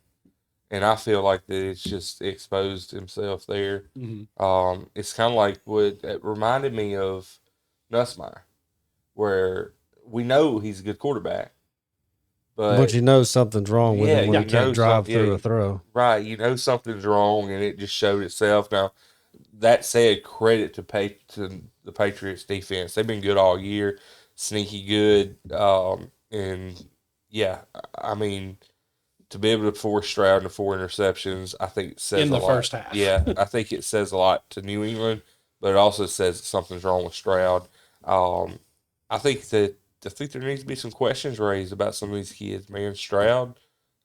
and I feel like that it's just exposed himself there. Mm-hmm. It's kind of like what it reminded me of Nussmeier, where we know he's a good quarterback, But you know something's wrong with him when he can't drive through a throw. Right, you know something's wrong, and it just showed itself. Now, that said, credit to the Patriots defense. They've been good all year, sneaky good, and yeah, I mean, to be able to force Stroud into 4 interceptions, I think it says in the a lot. first half. Yeah, I think it says a lot to New England, but it also says that something's wrong with Stroud. I think there needs to be some questions raised about some of these kids, man. Stroud,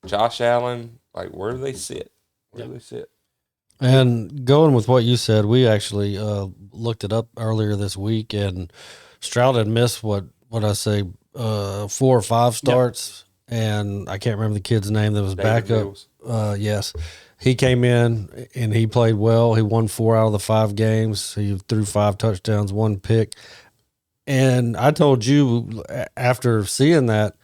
Josh Allen, like where do they sit? Where do they sit? And going with what you said, we actually looked it up earlier this week, and Stroud had missed what I say 4 or 5 starts, and I can't remember the kid's name that was David backup. Mills. Yes, he came in and he played well. He won 4 out of the 5 games. He threw 5 touchdowns, 1 pick. And I told you after seeing that,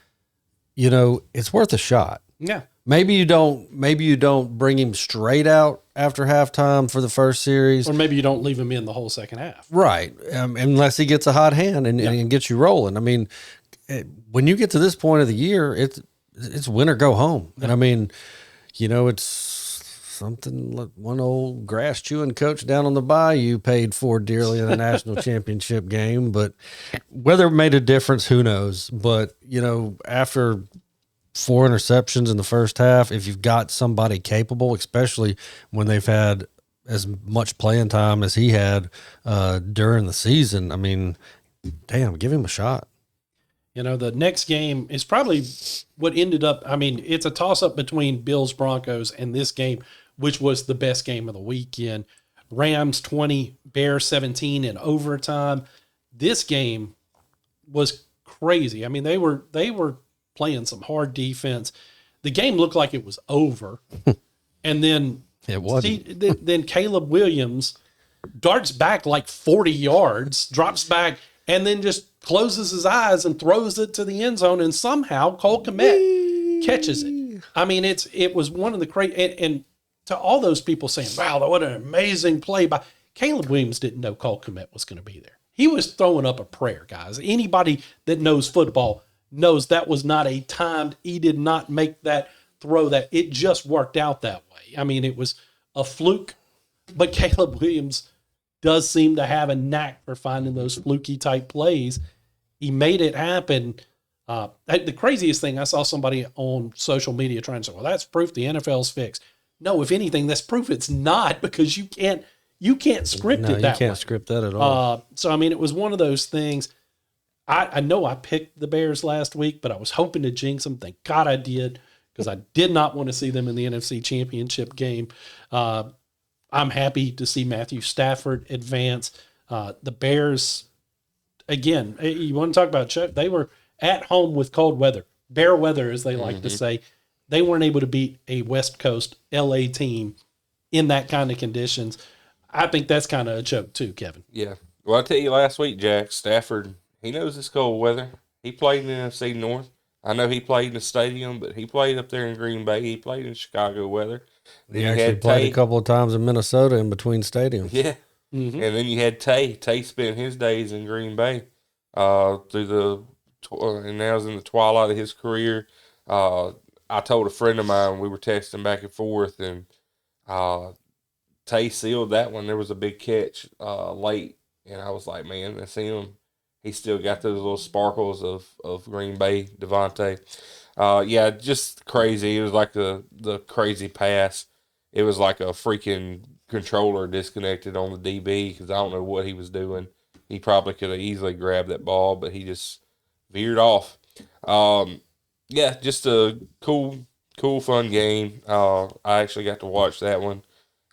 you know, it's worth a shot. Yeah. Maybe you don't bring him straight out after halftime for the first series. Or maybe you don't leave him in the whole second half. Right. Unless he gets a hot hand and gets you rolling. I mean, when you get to this point of the year, it's win or go home. And I mean, you know, it's something like one old grass chewing coach down on the bayou paid for dearly in a national championship game. But whether it made a difference, who knows? But, you know, after 4 interceptions in the first half, if you've got somebody capable, especially when they've had as much playing time as he had during the season, I mean, damn, give him a shot. You know, the next game is probably what ended up, I mean, it's a toss-up between Bills-Broncos and this game, which was the best game of the weekend. Rams 20, Bears 17 in overtime. This game was crazy. I mean, they were playing some hard defense. The game looked like it was over. And then It wasn't. then Caleb Williams darts back like 40 yards, drops back, and then just closes his eyes and throws it to the end zone, and somehow Cole Kmet catches it. I mean, it was one of the great, and to all those people saying, wow, what an amazing play by Caleb Williams, didn't know Cole Kmet was going to be there. He was throwing up a prayer, guys. Anybody that knows football knows that was not a timed, he did not make that throw, that it just worked out that way. I mean, it was a fluke, but Caleb Williams does seem to have a knack for finding those fluky type plays. He made it happen. The craziest thing, I saw somebody on social media trying to say, well, that's proof the NFL's fixed. No, if anything, that's proof it's not, because you can't script it that way. You can't script that at all. So, I mean, it was one of those things. I know I picked the Bears last week, but I was hoping to jinx them. Thank God I did, because I did not want to see them in the NFC Championship game. I'm happy to see Matthew Stafford advance. The Bears, again, you want to talk about Chuck? They were at home with cold weather, bear weather, as they like to say. they weren't able to beat a West Coast LA team in that kind of conditions. I think that's kind of a joke too, Kevin. Yeah. Well, I tell you last week, Jack, Stafford, he knows it's cold weather. He played in the NFC North. I know he played in the stadium, but he played up there in Green Bay. He played in Chicago weather. Then He you actually had played Tay. a couple of times in Minnesota in between stadiums. Yeah. And then you had Tay. Tay spent his days in Green Bay through and now is in the twilight of his career. I told a friend of mine, we were texting back and forth, and Tay sealed that one. There was a big catch late, and I was like, man, that's him. He still got those little sparkles of Green Bay, Devontae. Yeah, just crazy. It was like the crazy pass. It was like a freaking controller disconnected on the DB because I don't know what he was doing. He probably could have easily grabbed that ball, but he just veered off. Yeah, just a cool, fun game. I actually got to watch that one.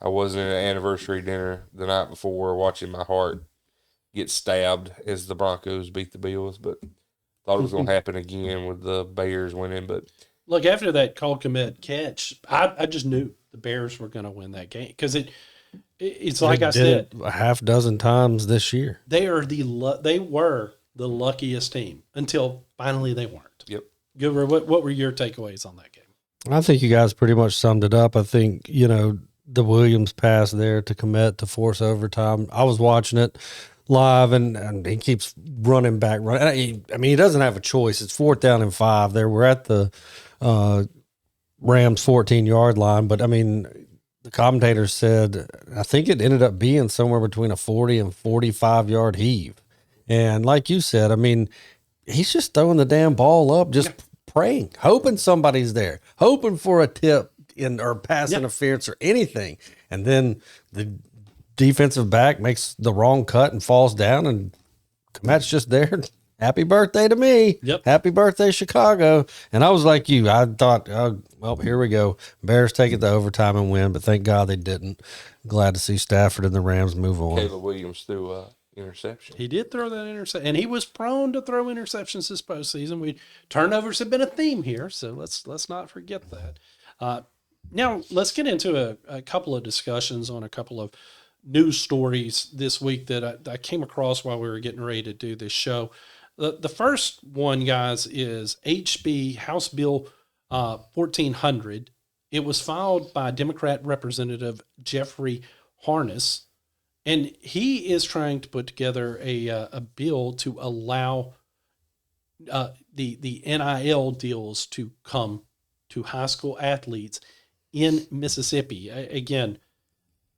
I was in an anniversary dinner the night before watching my heart get stabbed as the Broncos beat the Bills, but thought it was going to happen again with the Bears winning. But Look, after that call commit catch, I just knew the Bears were going to win that game because it's like They I did said, it a half dozen times this year. they were the luckiest team until finally they weren't. yep. Goober, what were your takeaways on that game? I think you guys pretty much summed it up. I think, the Williams pass there to commit to force overtime. I was watching it live, and he keeps running back. I mean, he doesn't have a choice. It's 4th down and 5. There, we're at the Rams 14-yard line, but I mean, the commentator said I think it ended up being somewhere between a 40 and 45-yard heave. And like you said, I mean, he's just throwing the damn ball up, just praying, hoping somebody's there, hoping for a tip or pass interference or anything. And then the defensive back makes the wrong cut and falls down, and Komet's just there. Happy birthday to me. Yep. Happy birthday, Chicago. And I was like you. I thought, oh, well, here we go. Bears take it to overtime and win, but thank God they didn't. Glad to see Stafford and the Rams move on. Caleb Williams threw a interception. He did throw that interception, and he was prone to throw interceptions this postseason. Turnovers have been a theme here, so let's not forget that. Now let's get into a couple of discussions on a couple of news stories this week that I came across while we were getting ready to do this show. The first one, guys, is HB House Bill 1400. It was filed by Democrat Representative Jeffrey Harness, and he is trying to put together a bill to allow the NIL deals to come to high school athletes in Mississippi. Again,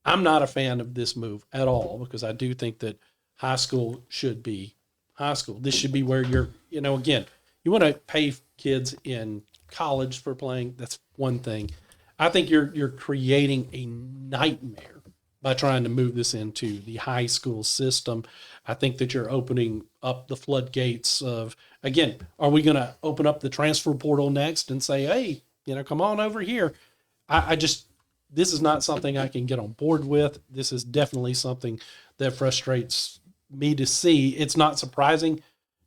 I'm not a fan of this move at all because I do think that high school should be high school. This should be where again, you want to pay kids in college for playing. That's one thing. I think you're creating a nightmare by trying to move this into the high school system. I think that you're opening up the floodgates of, again, are we going to open up the transfer portal next and say, hey, come on over here? This is not something I can get on board with. This is definitely something that frustrates me to see. It's not surprising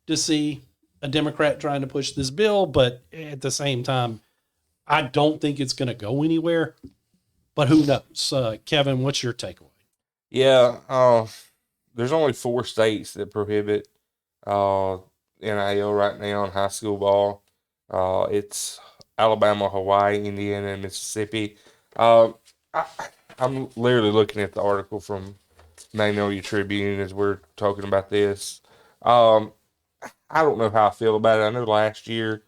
to see a Democrat trying to push this bill, but at the same time, I don't think it's going to go anywhere. But who knows? Kevin, what's your takeaway? Yeah, there's only 4 states that prohibit NIL right now in high school ball. It's Alabama, Hawaii, Indiana, and Mississippi. I'm literally looking at the article from Magnolia Tribune as we're talking about this. I don't know how I feel about it. I know last year,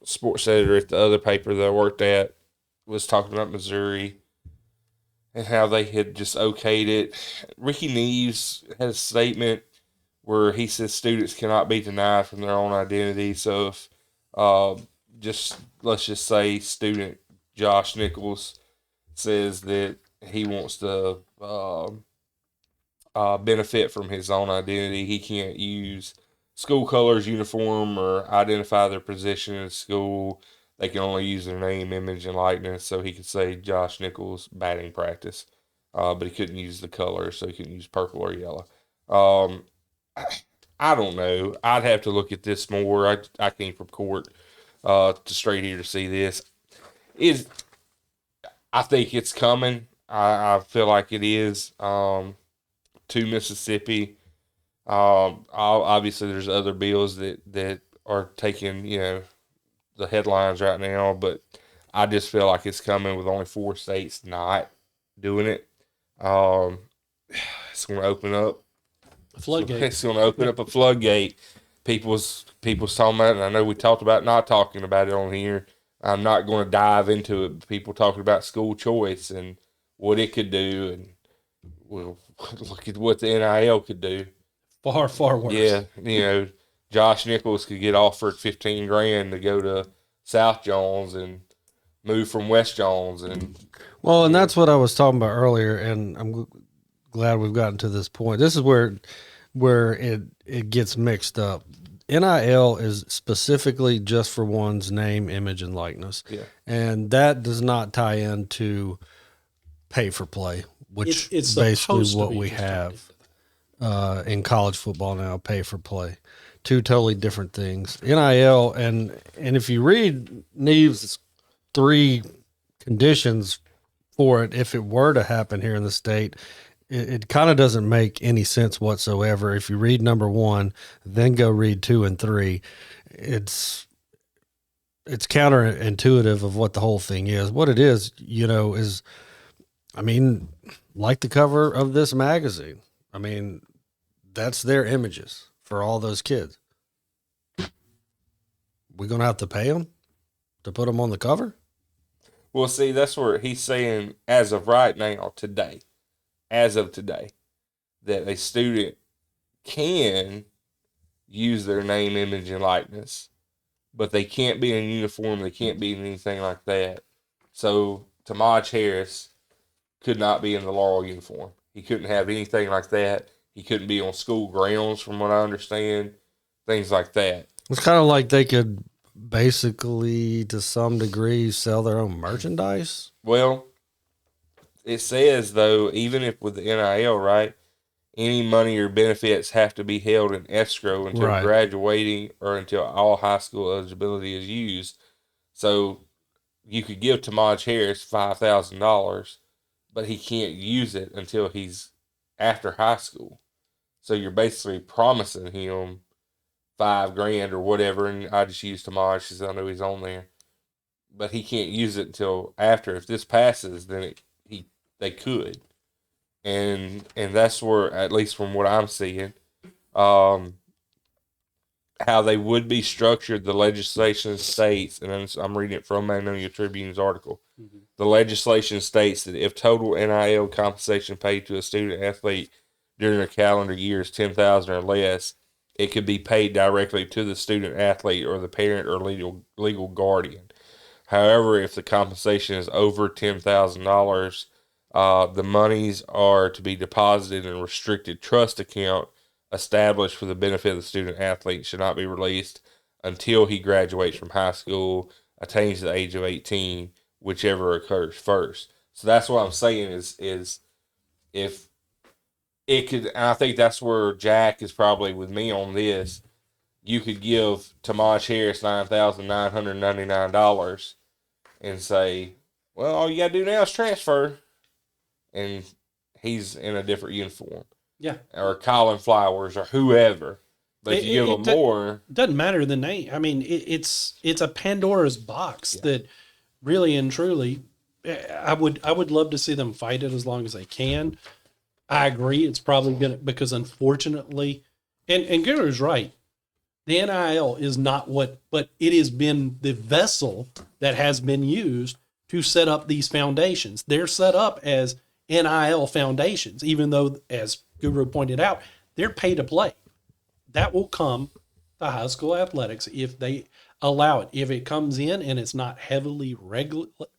sports editor at the other paper that I worked at was talking about Missouri and how they had just okayed it. Ricky Neves had a statement where he says students cannot be denied from their own identity. So if let's just say student Josh Nichols says that he wants to benefit from his own identity, he can't use school colors, uniform, or identify their position in school. They can only use their name, image, and likeness. So he could say Josh Nichols batting practice, but he couldn't use the color, so he couldn't use purple or yellow. I don't know. I'd have to look at this more. I came from court to straight here to see this. I think it's coming. I feel like it is to Mississippi. Obviously, there's other bills that are taking the headlines right now, but I just feel like it's coming with only 4 states not doing it. It's going to open up A floodgate. It's going to open up a floodgate. People's talking about it, and I know we talked about not talking about it on here. I'm not going to dive into it. People talking about school choice and what it could do, and well, look at what the NIL could do. Far, far worse. Yeah, Josh Nichols could get offered $15,000 to go to South Jones and move from West Jones, and that's what I was talking about earlier, and I'm glad we've gotten to this point. This is where it gets mixed up. NIL is specifically just for one's name, image, and likeness. Yeah. And that does not tie into pay for play, which it's is basically supposed to what be we just have in college football now, pay for play. 2 totally different things. NIL, and if you read Neve's 3 conditions for it, if it were to happen here in the state, it kind of doesn't make any sense whatsoever. If you read number 1, then go read 2 and 3, it's counterintuitive of what the whole thing is. What it is, is, like the cover of this magazine. That's their images for all those kids. We going to have to pay them to put them on the cover? well, see, that's where he's saying as of right now, today, that a student can use their name, image, and likeness, but they can't be in uniform. They can't be in anything like that. So Tamaj Harris could not be in the Laurel uniform. He couldn't have anything like that. He couldn't be on school grounds, from what I understand, things like that. It's kind of like they could basically, to some degree, sell their own merchandise. Well, it says, though, even if with the NIL, right, any money or benefits have to be held in escrow until Right. graduating or until all high school eligibility is used. So you could give Tamaj Harris $5,000, but he can't use it until he's after high school. So you're basically promising him $5,000 or whatever, and I just use Tamaj because I know he's on there. But he can't use it until after. If this passes, then they could, and that's where, at least from what I'm seeing, how they would be structured. The legislation states, and I'm reading it from Magnolia Tribune's article. Mm-hmm. The legislation states that if total NIL compensation paid to a student athlete during a calendar year is $10,000 or less, it could be paid directly to the student athlete or the parent or legal guardian. However, if the compensation is over $10,000, the monies are to be deposited in a restricted trust account established for the benefit of the student athlete, should not be released until he graduates from high school, attains the age of 18, whichever occurs first. So that's what I'm saying is if it could, and I think that's where Jack is probably with me on this, you could give Tamaj Harris $9,999 and say, well, all you got to do now is transfer, and he's in a different uniform. Yeah. Or Colin Flowers or whoever. But if you give them more. It doesn't matter the name. It's a Pandora's box that really and truly, I would love to see them fight it as long as they can. I agree. It's probably going to, because unfortunately, and Guru's right. The NIL is not but it has been the vessel that has been used to set up these foundations. They're set up as NIL foundations, even though, as Guru pointed out, they're pay to play. That will come to high school athletics if they allow it. If it comes in and it's not heavily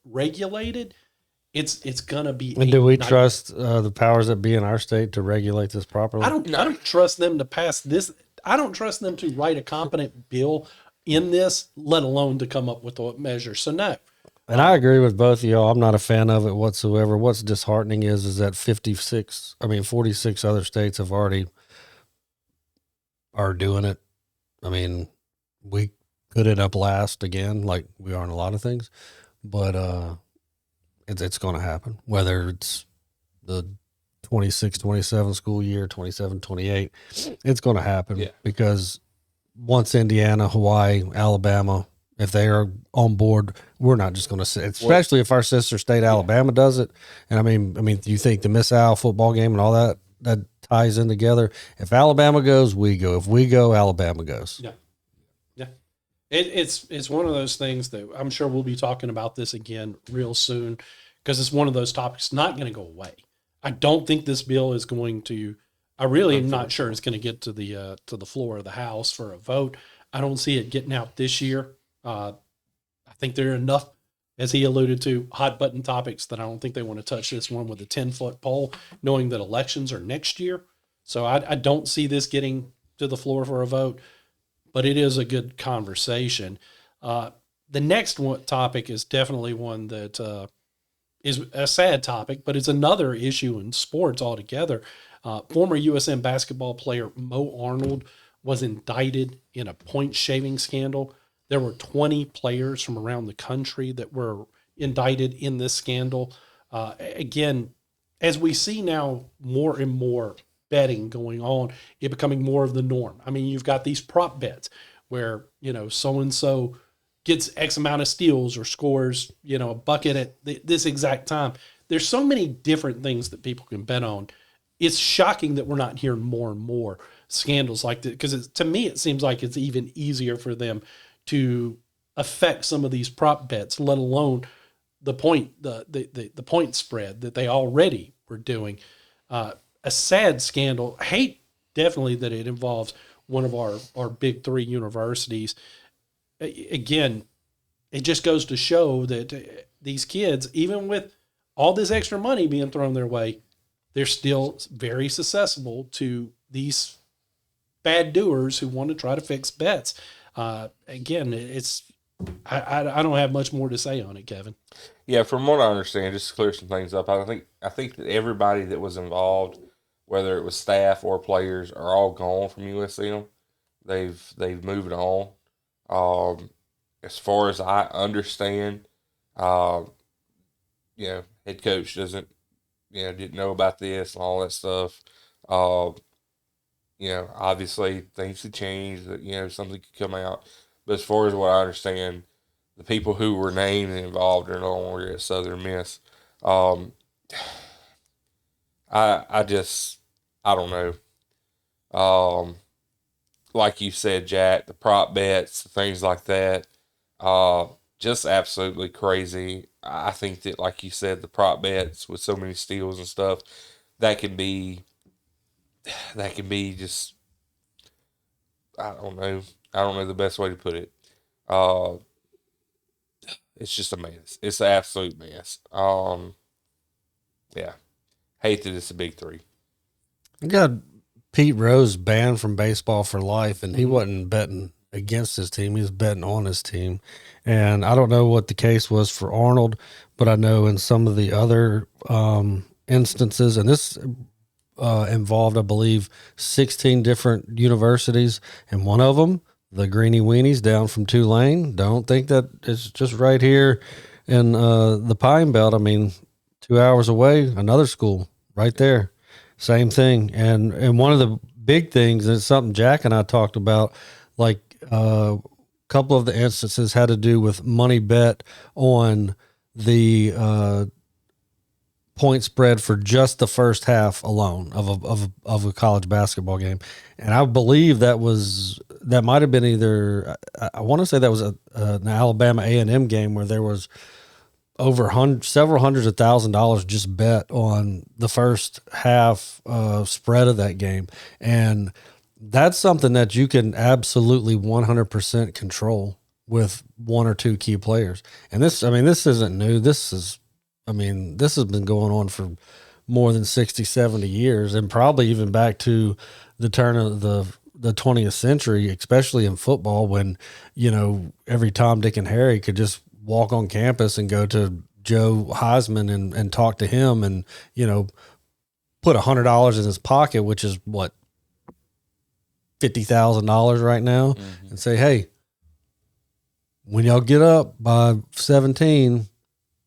regulated, it's gonna be. And do we trust the powers that be in our state to regulate this properly? I don't trust them to pass this. I don't trust them to write a competent bill in this, let alone to come up with a measure. So no. And I agree with both of y'all. I'm not a fan of it whatsoever. What's disheartening is that 46 other states are doing it. We could end up last again, like we are in a lot of things. But it's going to happen, whether it's the 26-27 school year, 27-28. It's going to happen because once Indiana, Hawaii, Alabama, if they are on board, we're not just going to sit. Especially if our sister state Alabama does it. And I mean, you think the Miss Al football game and all that ties in together. If Alabama goes, we go. If we go, Alabama goes. Yeah. It's one of those things that I'm sure we'll be talking about this again real soon because it's one of those topics not going to go away. I don't think this bill is going to. I really am not sure it's going to get to the floor of the House for a vote. I don't see it getting out this year. I think there are enough, as he alluded to, hot button topics that I don't think they want to touch this one with a 10-foot pole, knowing that elections are next year. So I don't see this getting to the floor for a vote. But it is a good conversation. The next topic is definitely one that is a sad topic, but it's another issue in sports altogether. Former USM basketball player Mo Arnold was indicted in a point shaving scandal. There were 20 players from around the country that were indicted in this scandal. Again, as we see now more and more betting going on, it becoming more of the norm. I mean, you've got these prop bets where, so-and-so gets X amount of steals or scores, a bucket at this exact time. There's so many different things that people can bet on. It's shocking that we're not hearing more and more scandals like this because to me, it seems like it's even easier for them to affect some of these prop bets, let alone the point spread that they already were doing. A sad scandal. I hate definitely that it involves one of our big three universities. Again, it just goes to show that these kids, even with all this extra money being thrown their way, they're still very susceptible to these bad doers who want to try to fix bets. Again, I don't have much more to say on it, Kevin. Yeah, from what I understand, just to clear some things up, I think that everybody that was involved, whether it was staff or players, are all gone from USM. They've moved on. As far as I understand, head coach didn't know about this and all that stuff. Obviously things could change, that something could come out. But as far as what I understand, the people who were named and involved are no longer at Southern Miss. I don't know. Like you said, Jack, the prop bets, things like that, just absolutely crazy. I think that, like you said, the prop bets with so many steals and stuff, that can be just, I don't know the best way to put it. It's just a mess. It's an absolute mess. Yeah. Hate that it's a big three. I got Pete Rose banned from baseball for life, and he wasn't betting against his team. He was betting on his team. And I don't know what the case was for Arnold, but I know in some of the other instances, and this involved, I believe, 16 different universities, and one of them, the Greenie Weenies down from Tulane. Don't think that it's just right here in the Pine Belt. I mean, 2 hours away, another school right there. Same thing. And one of the big things, and it's something Jack and I talked about, like a couple of the instances had to do with money bet on the point spread for just the first half alone of a college basketball game. And I believe that might have been either, I want to say that was an Alabama A&M game where there was over several hundreds of $1,000s just bet on the first half spread of that game. And that's something that you can absolutely 100% control with one or two key players. And this isn't new. This has been going on for more than 60, 70 years, and probably even back to the turn of the 20th century, especially in football, when, every Tom, Dick, and Harry could just walk on campus and go to Joe Heisman and talk to him and, put $100 in his pocket, which is what, $50,000 right now, and say, hey, when y'all get up by 17,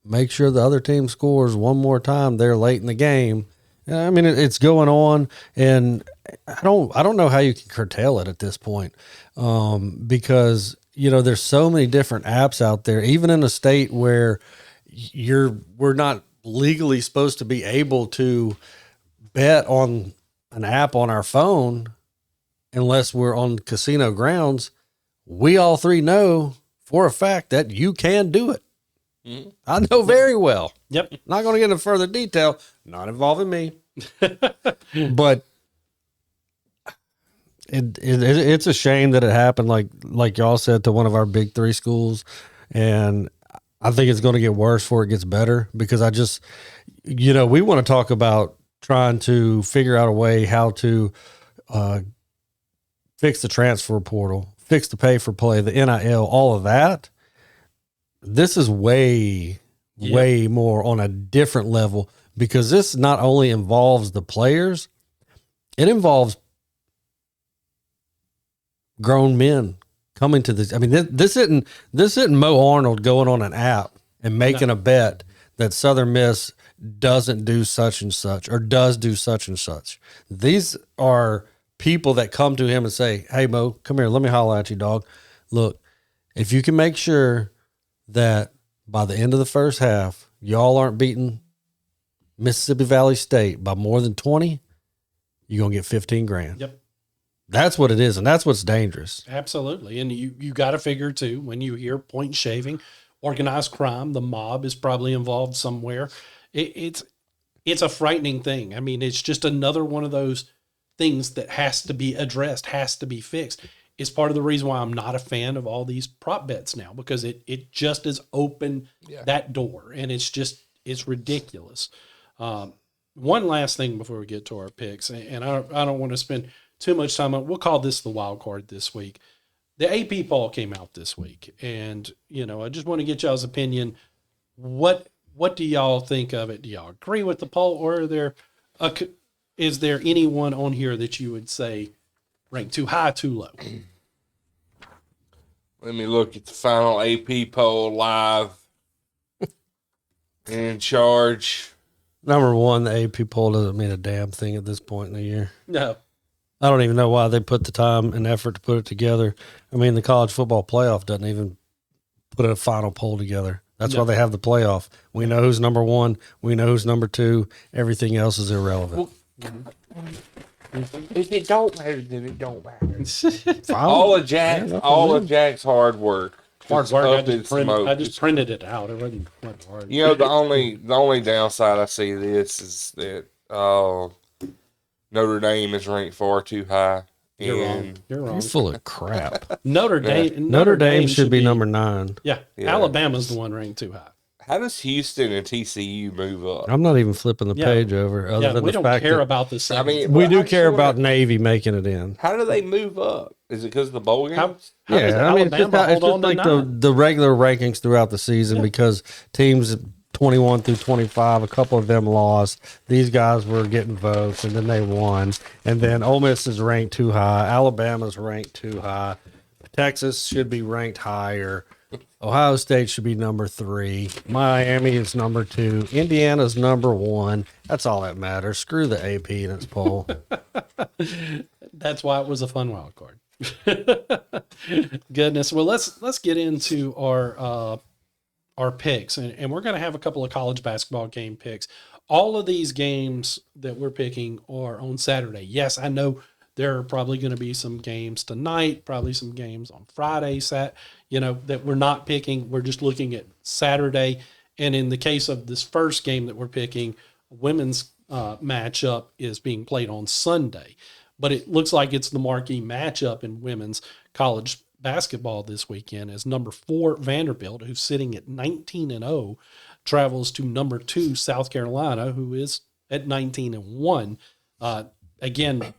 make sure the other team scores one more time there late in the game. I mean, it's going on, and I don't know how you can curtail it at this point, because there's so many different apps out there, even in a state where we're not legally supposed to be able to bet on an app on our phone unless we're on casino grounds. We all three know for a fact that you can do it. Mm-hmm. I know very well. Yep. Not going to get into further detail, not involving me, but it's a shame that it happened. Like y'all said, to one of our big three schools. And I think it's going to get worse before it gets better, because I just, we want to talk about trying to figure out a way how to fix the transfer portal, fix the pay for play, the NIL, all of that. This is way more on a different level, because this not only involves the players, it involves grown men coming to this. I mean, this isn't Mo Arnold going on an app and making a bet that Southern Miss doesn't do such and such or does do such and such. These are people that come to him and say, "Hey, Mo, come here. Let me holler at you, dog. Look, if you can make sure that by the end of the first half, y'all aren't beating Mississippi Valley State by more than 20, you're going to get 15 grand. Yep. That's what it is, and that's what's dangerous. Absolutely. And you got to figure, too, when you hear point shaving, organized crime, the mob is probably involved somewhere. It's a frightening thing. I mean, it's just another one of those things that has to be addressed, has to be fixed. It's part of the reason why I'm not a fan of all these prop bets now, because it just has opened that door, and it's ridiculous. One last thing before we get to our picks, and I don't want to spend too much time on. We'll call this the wild card this week. The AP poll came out this week, and I just want to get y'all's opinion. What do y'all think of it? Do y'all agree with the poll, or is there anyone on here that you would say ranked too high, too low? Let me look at the final AP poll live. In charge. Number one, the AP poll doesn't mean a damn thing at this point in the year. No. I don't even know why they put the time and effort to put it together. I mean, the college football playoff doesn't even put a final poll together. That's why they have the playoff. We know who's number one. We know who's number two. Everything else is irrelevant. If it don't matter, then it don't matter. all of Jack's hard work. Hard work. I just printed it out. It wasn't hard. The only downside I see of this is that Notre Dame is ranked far too high. You're wrong. You're full of crap. Notre Dame should be number 9. Yeah. Alabama's the one ranked too high. How does Houston and TCU move up? I'm not even flipping the page over. Other than we the don't fact care that, about this. We do care about Navy making it in. How do they move up? Is it because of the bowl games? It's just like the regular rankings throughout the season, because teams 21 through 25, a couple of them lost. These guys were getting votes, and then they won. And then Ole Miss is ranked too high. Alabama's ranked too high. Texas should be ranked higher. Ohio State should be number 3. Miami is number 2. Indiana's number 1. That's all that matters. Screw the AP in its poll. That's why it was a fun wild card. Goodness. Well, let's get into our picks, and we're going to have a couple of college basketball game picks. All of these games that we're picking are on Saturday. Yes, I know there are probably going to be some games tonight, probably some games on Friday, that we're not picking. We're just looking at Saturday. And in the case of this first game that we're picking, women's matchup is being played on Sunday. But it looks like it's the marquee matchup in women's college basketball this weekend, as number 4 Vanderbilt, who's sitting at 19-0, travels to number 2 South Carolina, who is at 19-1. Again,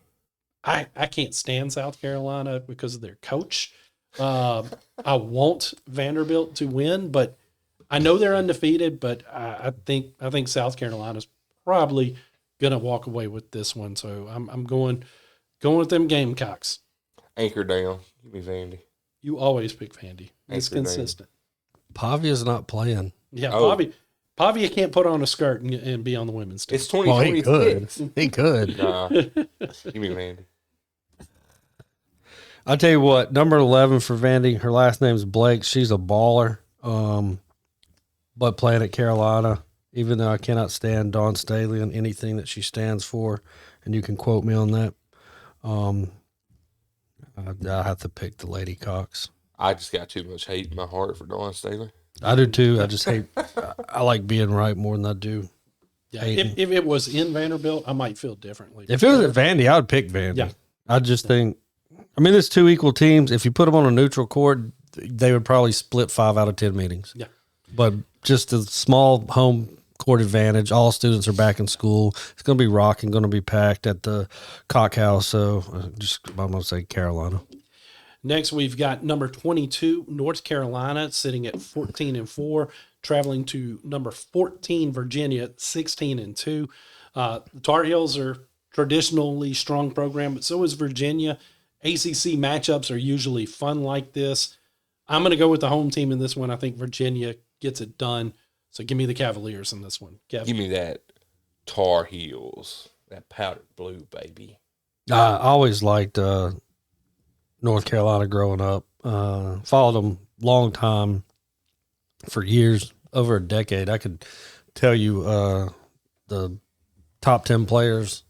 I can't stand South Carolina because of their coach. I want Vanderbilt to win, but I know they're undefeated. But I think South Carolina's probably gonna walk away with this one. So I'm going with them Gamecocks. Anchor down. Give me Vandy. You always pick Vandy. It's Thanks for that. consistent. Pavia's not playing. Yeah, Oh. Pavia can't put on a skirt and be on the women's team. It's Well, he could. 2026. He could. Nah, give me Vandy. I'll tell you what, number 11 for Vandy, her last name's Blake. She's a baller, but playing at Carolina, even though I cannot stand Dawn Staley and anything that she stands for, and you can quote me on that, I have to pick the Lady Cox. I just got too much hate in my heart for Dawn Staley. I do too. I just hate – I like being right more than I do. Yeah, hating. if it was in Vanderbilt, I might feel differently. If it was at Vandy, I would pick Vandy. Yeah. I just think – I mean, there's two equal teams. If you put them on a neutral court, they would probably split 5 out of 10 meetings. Yeah. But just a small home court advantage. All students are back in school. It's going to be rocking, going to be packed at the Cock House. So I'm going to say Carolina. Next, we've got number 22, North Carolina, sitting at 14-4, traveling to number 14, Virginia, 16-2. The Tar Heels are traditionally strong program, but so is Virginia. ACC matchups are usually fun like this. I'm going to go with the home team in this one. I think Virginia gets it done. So give me the Cavaliers in this one. Kev. Give me that Tar Heels, that powdered blue, baby. I always liked North Carolina growing up. Followed them long time, for years, over a decade. I could tell you the top 10 players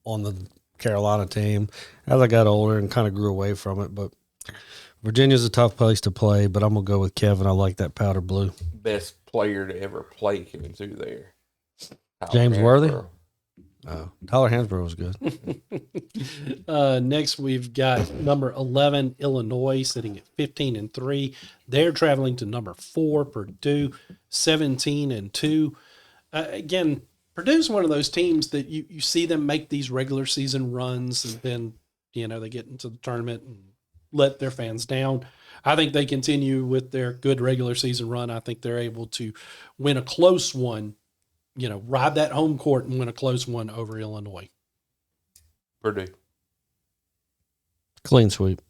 on the Carolina team as I got older and kind of grew away from it. But Virginia's a tough place to play, but I'm going to go with Kevin. I like that powder blue. Best player to ever play came through there. James Worthy? Hansborough. Tyler Hansborough was good. Next, we've got number 11, Illinois, sitting at 15-3. They're traveling to number 4, Purdue, 17-2. Again, Purdue's one of those teams that you see them make these regular season runs, and then, they get into the tournament and let their fans down. I think they continue with their good regular season run. I think they're able to win a close one, ride that home court and win a close one over Illinois. Purdue. Clean sweep.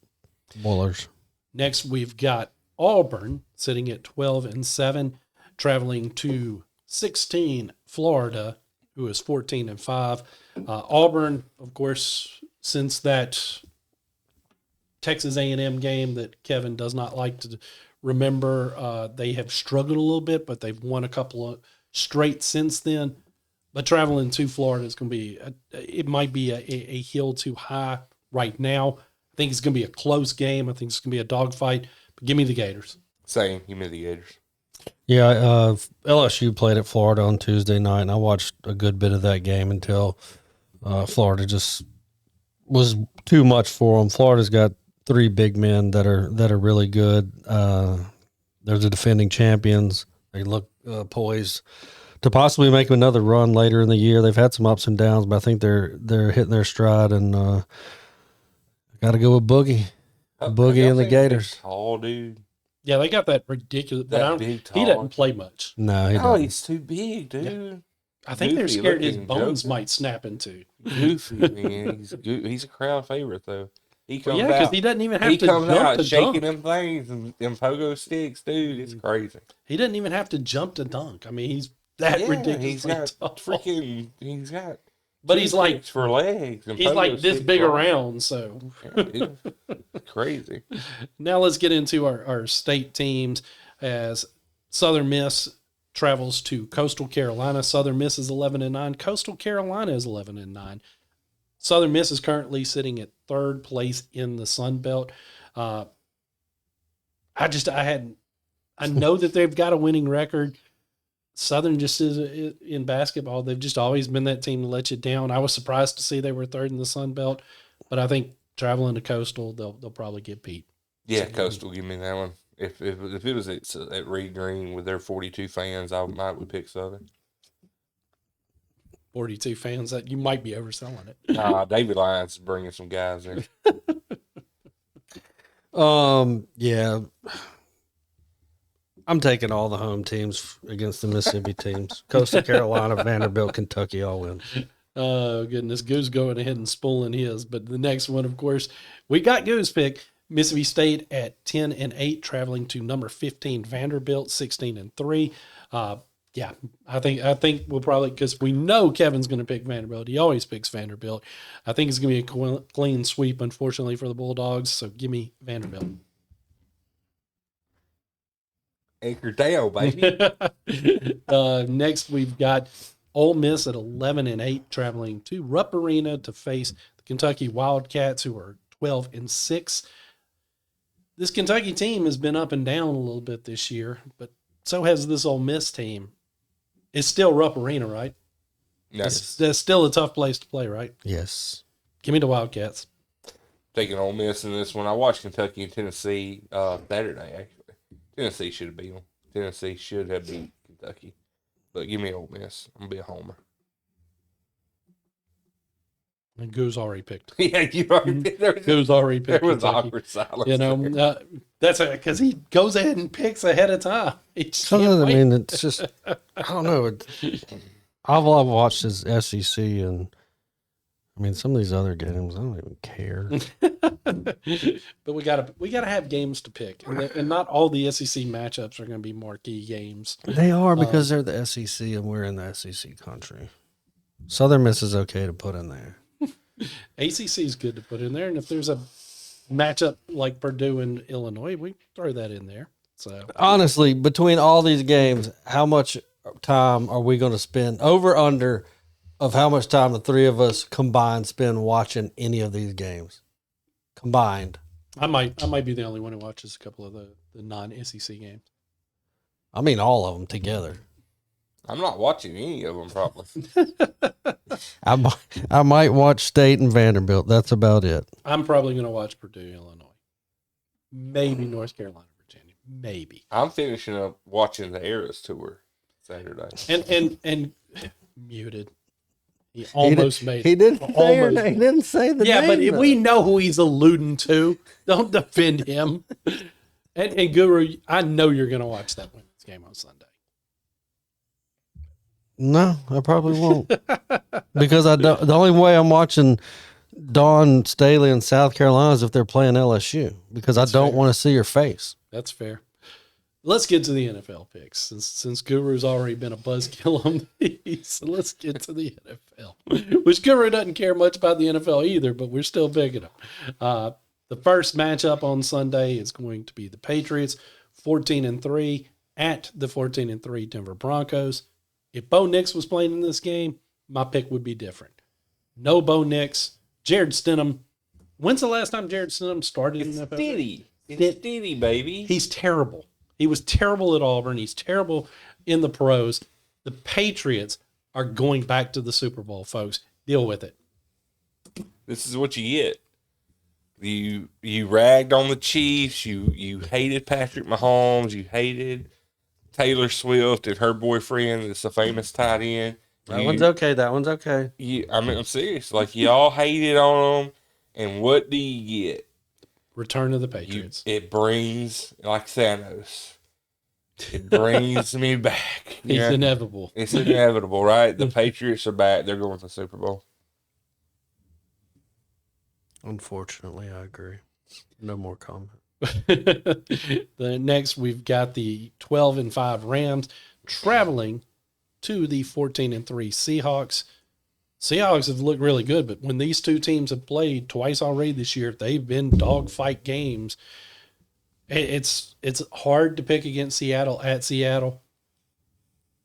Boilers. Next, we've got Auburn sitting at 12-7, traveling to 16, Florida, who is 14-5. Auburn, of course, since that Texas A&M game that Kevin does not like to remember, they have struggled a little bit, but they've won a couple of straight since then. But traveling to Florida is going to be, it might be a hill too high right now. I think it's going to be a close game. I think it's going to be a dogfight. But give me the Gators. Same. Give me the Gators. Yeah, LSU played at Florida on Tuesday night, and I watched a good bit of that game until Florida just was too much for them. Florida's got 3 big men that are really good. They're the defending champions. They look poised to possibly make another run later in the year. They've had some ups and downs, but I think they're hitting their stride, and got to go with Boogie. Boogie and the Gators. Tall dude. Yeah, they got that ridiculous. But That big, he tall. doesn't play much. No, he Oh, doesn't. he's too big, dude. I think they're Goofy scared his looking bones joker. might snap into. Goofy, man. He's a crowd favorite, though. He comes Yeah, because out. he doesn't even have He to comes jump out to shaking dunk. them things and them pogo sticks, dude. It's crazy. He doesn't even have to jump to dunk. I mean, he's that Yeah, ridiculous. he's got He's got. But he's like sticks for legs. And he's pogo like this sticks big for around. So arms. It's crazy. now let's get into our state teams. As Southern Miss travels to Coastal Carolina, Southern Miss is 11-9. Coastal Carolina is 11-9. Southern Miss is currently sitting at 3rd place in the Sun Belt. I know that they've got a winning record. Southern just is in basketball. They've just always been that team to let you down. I was surprised to see they were 3rd in the Sun Belt, but I think traveling to Coastal, they'll probably get beat. Yeah, Coastal, give me that one. If it was at Reed Green with their 42 fans, I would pick Southern. 42 fans, that you might be overselling it. Nah, David Lyons is bringing some guys in. Yeah. I'm taking all the home teams against the Mississippi teams. Coastal Carolina, Vanderbilt, Kentucky, all win. Oh, goodness. Goose going ahead and spooling his. But the next one, of course, we got Goose pick. Mississippi State at 10-8, traveling to number 15 Vanderbilt, 16-3. Yeah, I think we'll probably, because we know Kevin's going to pick Vanderbilt. He always picks Vanderbilt. I think it's going to be a clean sweep, unfortunately, for the Bulldogs. So give me Vanderbilt. Anchor down, baby. Next, we've got Ole Miss at 11-8, traveling to Rupp Arena to face the Kentucky Wildcats, who are 12-6. This Kentucky team has been up and down a little bit this year, but so has this Ole Miss team. It's still Rupp Arena, right? Yes. That's still a tough place to play, right? Yes. Give me the Wildcats. Taking Ole Miss in this one. I watched Kentucky and Tennessee Saturday, actually. Tennessee should have beat them. Tennessee should have beat Kentucky. But give me Ole Miss. I'm going to be a homer. And Goose already picked. Yeah, you already picked. Goose already picked. There was Kentucky. awkward silence. You know, that's because he goes ahead and picks ahead of time. He just So, can't I wait. mean, it's just, I don't know. All I've watched is SEC, and I mean, some of these other games, I don't even care. But we gotta have games to pick, and not all the SEC matchups are going to be marquee games. They are, because they're the SEC and we're in the SEC country. Southern Miss is okay to put in there. ACC is good to put in there, and if there's a matchup like Purdue and Illinois, we throw that in there. So Honestly, between all these games, how much time are we going to spend over under of how much time the three of us combined spend watching any of these games combined? I might be the only one who watches a couple of the non-SEC games. I mean, all of them together. I'm not watching any of them, probably. I might watch State and Vanderbilt. That's about it. I'm probably going to watch Purdue, Illinois, maybe North Carolina, Virginia, maybe. I'm finishing up watching the Eras tour Saturday. And muted. He almost made it. He didn't say her Almost. name. He didn't say the Yeah, name. but though. we know who he's alluding to. Don't defend him. And Guru, I know you're going to watch that women's game on Sunday. No, I probably won't. Because I don't. The only way I'm watching Dawn Staley in South Carolina is if they're playing LSU, because I don't fair. want to see her face. That's fair. Let's get to the NFL picks. Since Guru's already been a buzzkill on these, so let's get to the NFL. Which Guru doesn't care much about the NFL either, but we're still picking them. The first matchup on Sunday is going to be the Patriots, 14-3 at the 14-3 Denver Broncos. If Bo Nix was playing in this game, my pick would be different. No Bo Nix. Jared Stidham. When's the last time Jared Stidham started in the NFL? It's Diddy, baby. He's terrible. He was terrible at Auburn. He's terrible in the pros. The Patriots are going back to the Super Bowl, folks. Deal with it. This is what you get. You ragged on the Chiefs. You hated Patrick Mahomes. You hated Taylor Swift and her boyfriend. That's a famous tight end. That one's okay. That one's okay. I mean, I'm serious. Like, y'all hated on them, and what do you get? Return of the Patriots. It brings, like Thanos, it brings me back. It's Yeah. inevitable. It's inevitable, right? The Patriots are back. They're going to the Super Bowl. Unfortunately, I agree. No more comment. The next, we've got the 12-5 Rams traveling to the 14-3 Seahawks. Seahawks have looked really good, but when these two teams have played twice already this year, they've been dogfight games. It's hard to pick against Seattle at Seattle,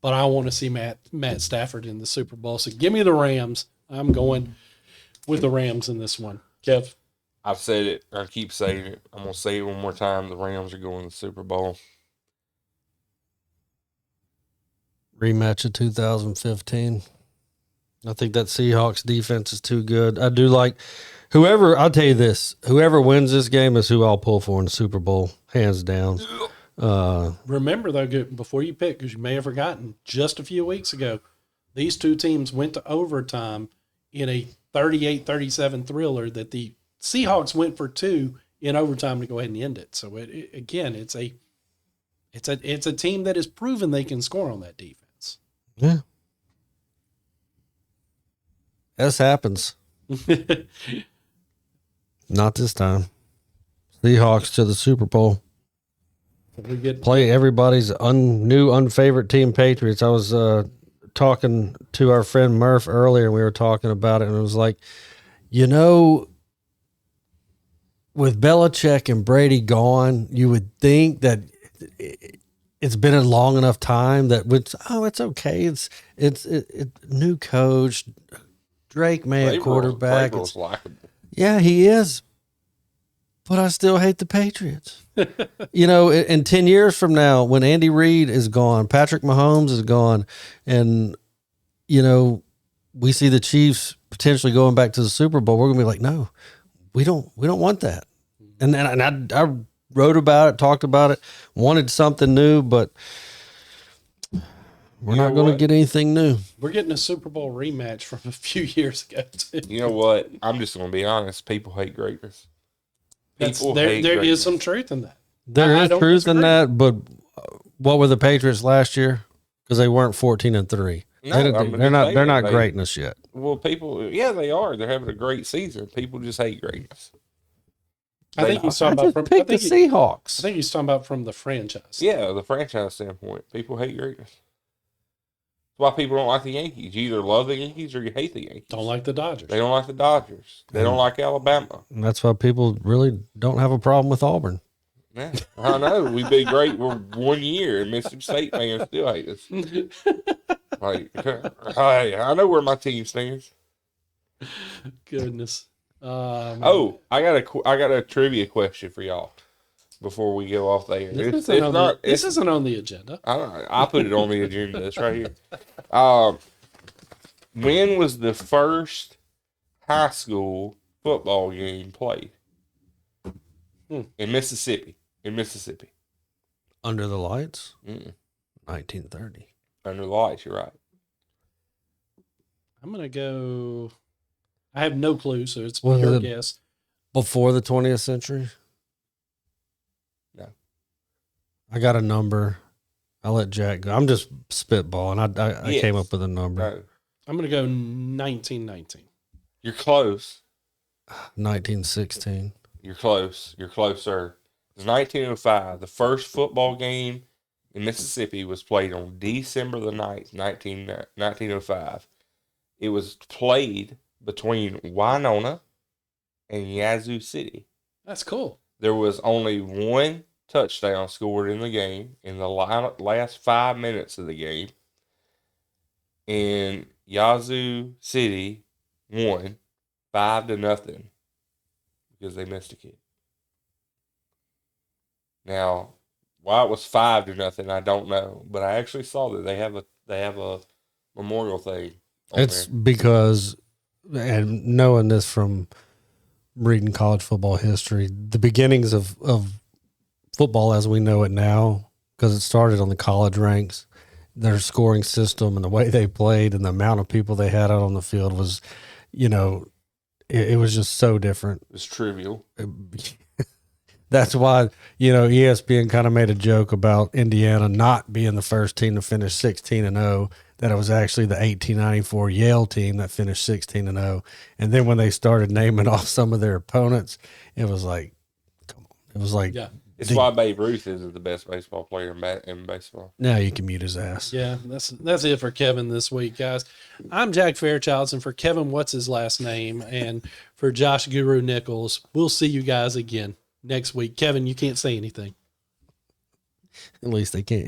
but I want to see Matt Stafford in the Super Bowl. So give me the Rams. I'm going with the Rams in this one. Kev? I've said it. I keep saying it. I'm going to say it one more time. The Rams are going to the Super Bowl. Rematch of 2015. I think that Seahawks defense is too good. I do like I'll tell you this, whoever wins this game is who I'll pull for in the Super Bowl, hands down. Remember, though, before you pick, because you may have forgotten, just a few weeks ago, these two teams went to overtime in a 38-37 thriller that the Seahawks went for 2 in overtime to go ahead and end it. So, it's a team that has proven they can score on that defense. Yeah. This happens. Not this time. Seahawks to the Super Bowl. We get Play everybody's new unfavorite team, Patriots. I was talking to our friend Murph earlier, and we were talking about it, and it was like, with Belichick and Brady gone, you would think that it's been a long enough time that it's okay. It's new coach, Drake May at quarterback. Vrabel's likable. Yeah, he is. But I still hate the Patriots. In 10 years from now, when Andy Reid is gone, Patrick Mahomes is gone, and, we see the Chiefs potentially going back to the Super Bowl, we're going to be like, no, we don't want that. And I wrote about it, talked about it, wanted something new, but we're not going to get anything new. We're getting a Super Bowl rematch from a few years ago, too. You know what? I'm just going to be honest. People hate greatness. There is some truth in that. There I is don't truth in disagree. that, but what were the Patriots last year? Because they weren't 14-3. They're not greatness yet. Well, they are. They're having a great season. People just hate greatness. I think he's talking about from Pick the Seahawks. I think he's talking about from the franchise. Yeah, the franchise standpoint. People hate greatness. That's why people don't like the Yankees. You either love the Yankees or you hate the Yankees. Don't like the Dodgers. They don't like the Dodgers. They don't like Alabama. And that's why people really don't have a problem with Auburn. Yeah, I know. We've been great for 1 year, and Mississippi State fans still hate us. Like, hey, I know where my team stands. Goodness. I got a trivia question for y'all before we go off the air. This isn't on the agenda. I put it on the agenda. It's right here. When was the first high school football game played? In Mississippi. Under the lights? Mm-mm. 1930. Under the lights, you're right. I'm going to go. I have no clue, so it's Was pure it guess. Before the 20th century? No. I got a number. I'll let Jack go. I'm just spitballing. I Yes. came up with a number. No. I'm going to go 1919. You're close. 1916. You're close. You're closer. It was 1905. The first football game in Mississippi was played on December the 9th, 1905. It was played between Winona and Yazoo City. That's cool. There was only one touchdown scored in the game in the last 5 minutes of the game. And Yazoo City won 5-0 because they missed a kick. Now, why it was 5-0, I don't know, but I actually saw that they have a memorial thing. It's because, and knowing this from reading college football history, the beginnings of football as we know it now, because it started on the college ranks, their scoring system and the way they played and the amount of people they had out on the field was, it was just so different. It's trivial. That's why, ESPN kind of made a joke about Indiana not being the first team to finish 16-0, that it was actually the 1894 Yale team that finished 16-0. And then when they started naming off some of their opponents, it was like, come on. It was like, Yeah. It's why Babe Ruth isn't the best baseball player in baseball. now you can mute his ass. Yeah, that's it for Kevin this week, guys. I'm Jack Fairchilds, and for Kevin, what's his last name? And for Josh Guru Nichols, we'll see you guys again next week. Kevin, you can't say anything. At least they can't.